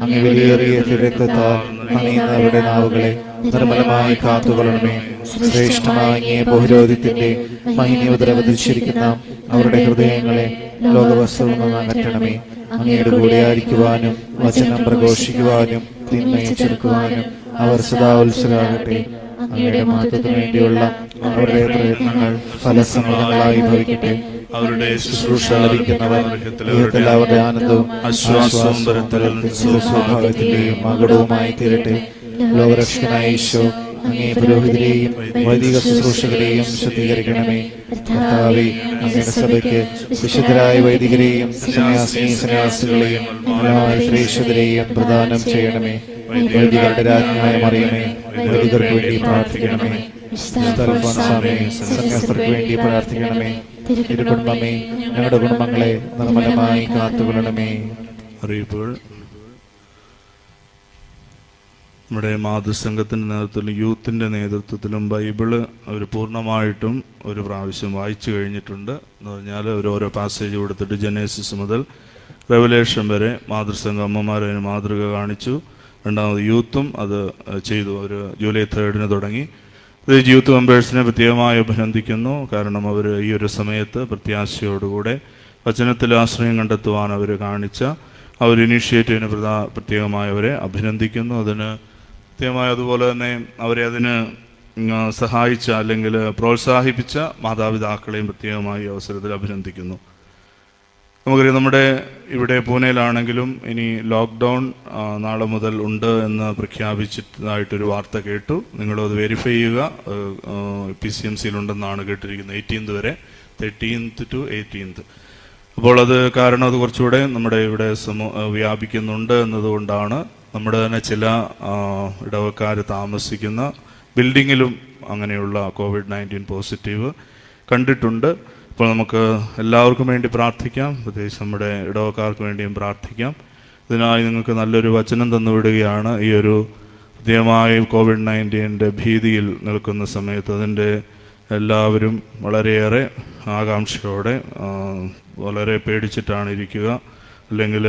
അങ്ങ് വിലയേറിയ രക്തത്താൽ അണിയുന്ന അവരുടെ നാവുകളെ നിർമ്മലമായി കാത്തുകൊള്ളണമേ. ശ്രേഷ്ഠമായ അങ്ങേ പൗരോഹിത്യത്തിന്റെ മഹിമോദരവധിച്ചിരിക്കുന്ന അവരുടെ ഹൃദയങ്ങളെ ലോകവസ്തുവിൽ നിന്ന് അകറ്റണമേ. അങ്ങയുടെ കൂടെ ആയിരിക്കുവാനും വചനം പ്രഘോഷിക്കുവാനും തിന്മയെ ചെറുക്കുവാനും അവർ സദാ ഉത്സുകരാകട്ടെ. അങ്ങയുടെ മാറ്റത്തിനു വേണ്ടിയുള്ള അവരുടെ പ്രയത്നങ്ങൾ ഫലസമൃദ്ധങ്ങളായി ഭവിക്കട്ടെ.
അവരുടെ
ശുശ്രൂഷ ലഭിക്കുന്നവർ അവരുടെ ആനന്ദവും ആശ്വാസവും സ്വഭാവത്തിന്റെയും മകുടവുമായി തീരട്ടെ. ലോകരക്ഷകനായ ഈശോ അങ്ങേ പുരോഹിതരെയും വൈദിക ശുശ്രൂഷകരെയും ശുദ്ധീകരിക്കണമേ. കർത്താവേ, അങ്ങയുടെ സഭയ്ക്ക് വിശുദ്ധരായ വൈദികരെയും സന്യാസികളെയും പ്രേക്ഷിതരെയും പ്രദാനം ചെയ്യണമേ. വൈദികരുടെ രാജ്ഞിയായ മറിയമേ, വൈദികർക്ക് വേണ്ടി പ്രാർത്ഥിക്കണമേ. സന്യാസർക്ക് വേണ്ടി പ്രാർത്ഥിക്കണമേ. തിരുകുടുംബമേ, ഞങ്ങളുടെ കുടുംബങ്ങളെ നിർമ്മലമായി കാത്തുകൊള്ളണമേ.
അറിയിപ്പോൾ നമ്മുടെ മാതൃസംഘത്തിൻ്റെ നേതൃത്വത്തിലും യൂത്തിൻ്റെ നേതൃത്വത്തിലും ബൈബിള് അവർ പൂർണ്ണമായിട്ടും ഒരു പ്രാവശ്യം വായിച്ചു കഴിഞ്ഞിട്ടുണ്ട്. എന്ന് പറഞ്ഞാൽ ഓരോ പാസേജ് കൊടുത്തിട്ട് ജനേസിസ് മുതൽ റെവലേഷൻ വരെ മാതൃസംഘ അമ്മമാരതിന് മാതൃക കാണിച്ചു. രണ്ടാമത് യൂത്തും അത് ചെയ്തു. ഒരു ജൂലൈ 3 തുടങ്ങി. ഇത് യൂത്ത് മെമ്പേഴ്സിനെ പ്രത്യേകമായി അഭിനന്ദിക്കുന്നു. കാരണം അവർ ഈ ഒരു സമയത്ത് പ്രത്യാശയോടുകൂടെ വചനത്തിൽ ആശ്രയം കണ്ടെത്തുവാൻ അവർ കാണിച്ച ആ ഒരു ഇനീഷ്യേറ്റീവിന് പ്രത്യേകമായി അവരെ അഭിനന്ദിക്കുന്നു. അതിന് പ്രത്യേകമായി അതുപോലെ തന്നെ അവരെ അതിന് സഹായിച്ച അല്ലെങ്കിൽ പ്രോത്സാഹിപ്പിച്ച മാതാപിതാക്കളെയും പ്രത്യേകമായി അവസരത്തിൽ അഭിനന്ദിക്കുന്നു. നമുക്കറിയാം, നമ്മുടെ ഇവിടെ പൂനെയിലാണെങ്കിലും ഇനി ലോക്ക്ഡൗൺ നാളെ മുതൽ ഉണ്ട് എന്ന് പ്രഖ്യാപിച്ചതായിട്ടൊരു വാർത്ത കേട്ടു. നിങ്ങളത് വെരിഫൈ ചെയ്യുക. PCMCയിലുണ്ടെന്നാണ് കേട്ടിരിക്കുന്നത്. 18th വരെ, 13th to 18th. അപ്പോൾ അത് കാരണം അത് കുറച്ചുകൂടെ നമ്മുടെ ഇവിടെ വ്യാപിക്കുന്നുണ്ട് എന്നതുകൊണ്ടാണ്. നമ്മുടെ തന്നെ ചില ഇടവക്കാർ താമസിക്കുന്ന ബിൽഡിങ്ങിലും അങ്ങനെയുള്ള COVID-19 പോസിറ്റീവ് കണ്ടിട്ടുണ്ട്. അപ്പോൾ നമുക്ക് എല്ലാവർക്കും വേണ്ടി പ്രാർത്ഥിക്കാം. പ്രത്യേകിച്ച് നമ്മുടെ ഇടവക്കാർക്ക് വേണ്ടിയും പ്രാർത്ഥിക്കാം. ഇതിനായി നിങ്ങൾക്ക് നല്ലൊരു വചനം തന്നുവിടുകയാണ്. ഈ ഒരു പ്രത്യേകമായി COVID-19 ഭീതിയിൽ നിൽക്കുന്ന സമയത്ത് അതിൻ്റെ എല്ലാവരും വളരെയേറെ ആകാംക്ഷയോടെ വളരെ പേടിച്ചിട്ടാണ് ഇരിക്കുക. അല്ലെങ്കിൽ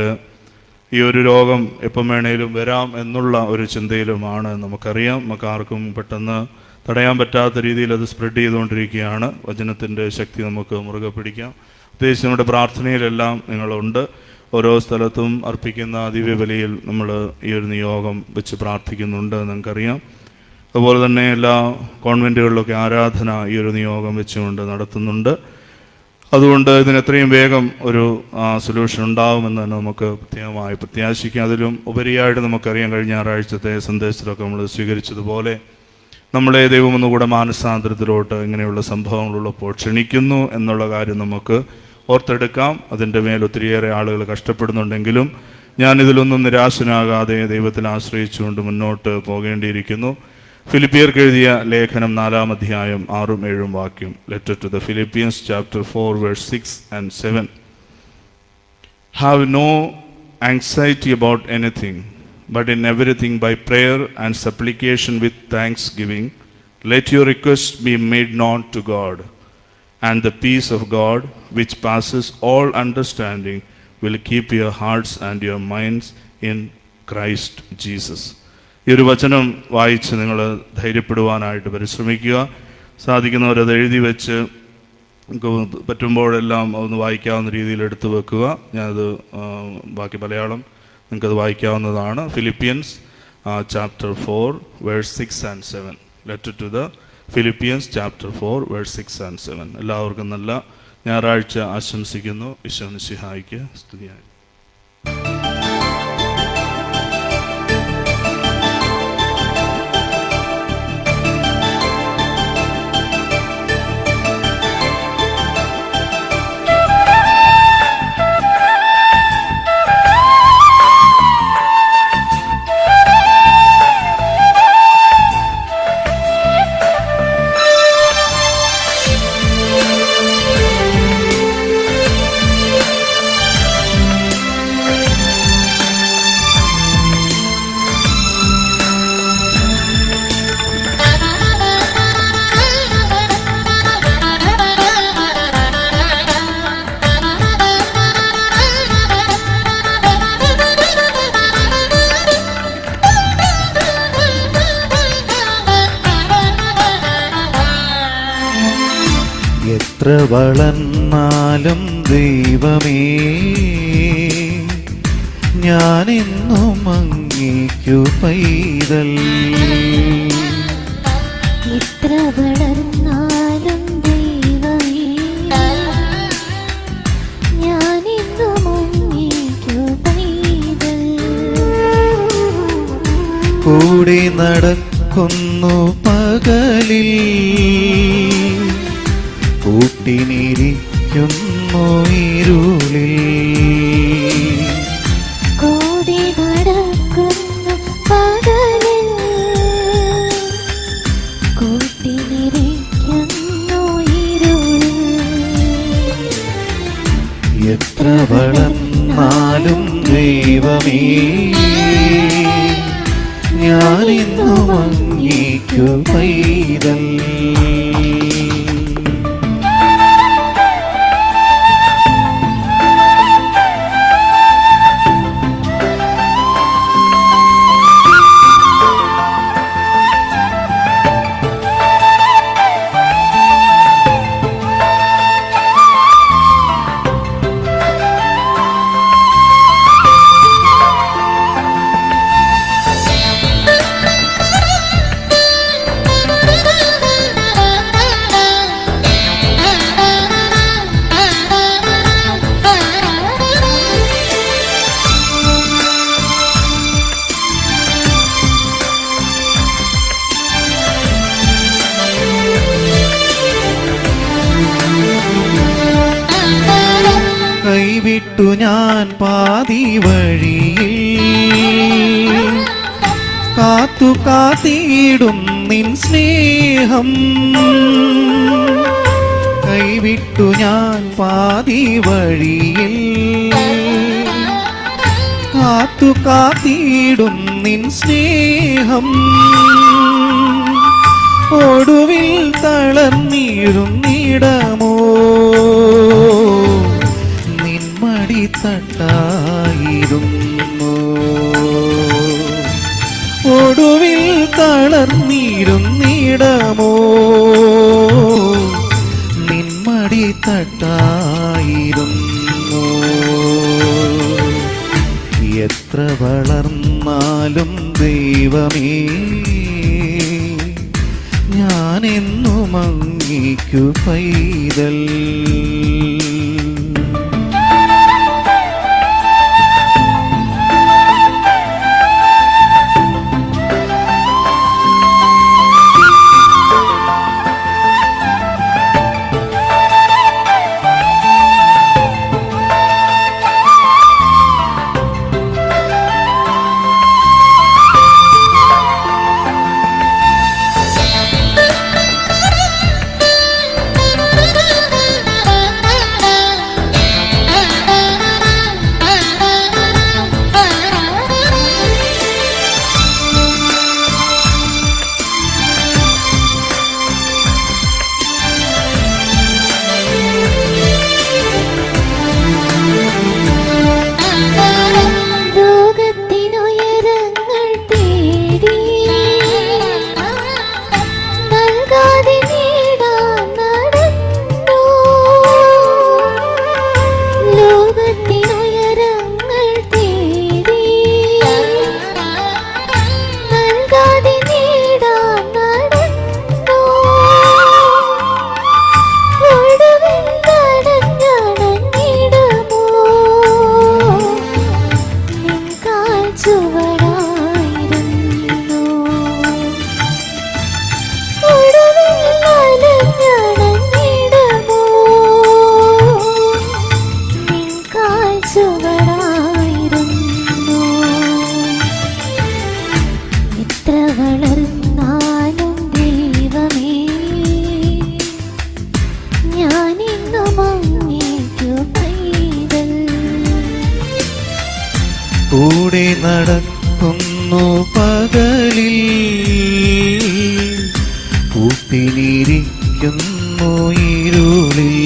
ഈ ഒരു രോഗം എപ്പം വേണേലും വരാം എന്നുള്ള ഒരു ചിന്തയിലുമാണ്. നമുക്കറിയാം, നമുക്ക് ആർക്കും പെട്ടെന്ന് തടയാൻ പറ്റാത്ത രീതിയിൽ അത് സ്പ്രെഡ് ചെയ്തുകൊണ്ടിരിക്കുകയാണ്. വചനത്തിൻ്റെ ശക്തി നമുക്ക് മുറുകെ പിടിക്കാം. പ്രത്യേകിച്ച് നമ്മുടെ പ്രാർത്ഥനയിലെല്ലാം നിങ്ങളുണ്ട്. ഓരോ സ്ഥലത്തും അർപ്പിക്കുന്ന ദിവ്യബലിയിൽ നമ്മൾ ഈ ഒരു നിയോഗം വെച്ച് പ്രാർത്ഥിക്കുന്നുണ്ട്. നിങ്ങൾക്കറിയാം, അതുപോലെ തന്നെ എല്ലാ കോൺവെൻറ്റുകളിലൊക്കെ ആരാധന ഈ ഒരു നിയോഗം വെച്ചുകൊണ്ട് നടത്തുന്നുണ്ട്. അതുകൊണ്ട് ഇതിന് എത്രയും വേഗം ഒരു സൊല്യൂഷൻ ഉണ്ടാകുമെന്ന് തന്നെ നമുക്ക് പ്രത്യേകമായി പ്രത്യാശിക്കാം. അതിലും ഉപരിയായിട്ട് നമുക്കറിയാം, കഴിഞ്ഞ ഞായറാഴ്ചത്തെ സന്ദേശത്തിലൊക്കെ നമ്മൾ സ്വീകരിച്ചതുപോലെ നമ്മളെ ദൈവം ഒന്നുകൂടെ മാനസാന്തരത്തിലോട്ട് ഇങ്ങനെയുള്ള സംഭവങ്ങളുള്ളപ്പോൾ ക്ഷണിക്കുന്നു എന്നുള്ള കാര്യം നമുക്ക് ഓർത്തെടുക്കാം. അതിൻ്റെ മേൽ ഒത്തിരിയേറെ ആളുകൾ കഷ്ടപ്പെടുന്നുണ്ടെങ്കിലും ഞാനിതിലൊന്നും നിരാശനാകാതെ ദൈവത്തിൽ ആശ്രയിച്ചുകൊണ്ട് മുന്നോട്ട് പോകേണ്ടിയിരിക്കുന്നു. ഫിലിപ്പിയർക്ക് എഴുതിയ ലേഖനം 4-ാം അധ്യായം 6-7 വാക്യം. Letter to the Philippians chapter 4 verse 6 and 7. Have no anxiety about anything, but in everything by prayer and supplication with thanksgiving, let your requests be made known to God, and the peace of God, which passes all understanding, will keep your hearts and your minds in Christ Jesus. ഈ ഒരു വചനം വായിച്ച് നിങ്ങൾ ധൈര്യപ്പെടുവാനായിട്ട് പരിശ്രമിക്കുക. സാധിക്കുന്നവരത് എഴുതി വെച്ച് പറ്റുമ്പോഴെല്ലാം ഒന്ന് വായിക്കാവുന്ന രീതിയിൽ എടുത്തു വെക്കുക. ഞാനത് ബാക്കി മലയാളം നിങ്ങൾക്കത് വായിക്കാവുന്നതാണ്. Philippians chapter 4 verse 6 and 7. Letter to the Philippians chapter 4 verse 6 and 7. എല്ലാവർക്കും നല്ല ഞായറാഴ്ച ആശംസിക്കുന്നു. ഈശോ മിശിഹായ്ക്ക് സ്തുതിയായി.
എത്ര വളർന്നാലും ദൈവമേ, ഞാനെന്നും അങ്ങേക്കു പൈതൽ.
എത്ര വളർന്നാലും ദൈവമേ, ഞാനെന്നും അങ്ങേക്കു പൈതൽ.
കൂടെ നടക്കുന്നു പകലിൽ, കൂട്ടിനിരിക്കുന്നു ഇരുളിൽ.
കൂടെ നടക്കുന്നു പകലിൽ, കൂട്ടിനിരിക്കുന്നു ഇരുളിൽ.
എത്ര വളർന്നാലും ദൈവമേ, ഞാനെന്നും അങ്ങേക്കു പൈതൽ. കൈവിട്ടു ഞാൻ പാതി വഴിയിൽ, കാത്തു കാത്തിടും നിൻ സ്നേഹം. കൈവിട്ടു ഞാൻ പാതി വഴിയിൽ, കാത്തു കാത്തിടും നിൻ സ്നേഹം. ഒടുവിൽ തളർന്നിടുന്നിടമോ തട്ടായിരുന്നു. ഒടുവിൽ തളർന്നിരുന്നിടമോ നിന്മടി തട്ടായിരുന്നു. എത്ര വളർന്നാലും ദൈവമേ, ഞാനെന്നും അങ്ങേക്കു പൈതൽ. കൂടെ നടക്കുന്നു പകലിൽ, കൂട്ടിനിരിക്കുന്നു ഇരുളിൽ.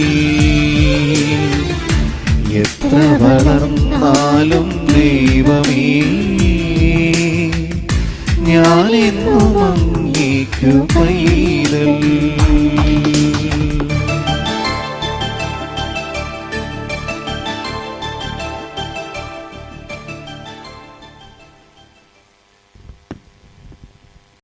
എത്ര വളർന്നാലും ദൈവമേ, ഞാനെന്നും അങ്ങേക്കു പൈതൽ.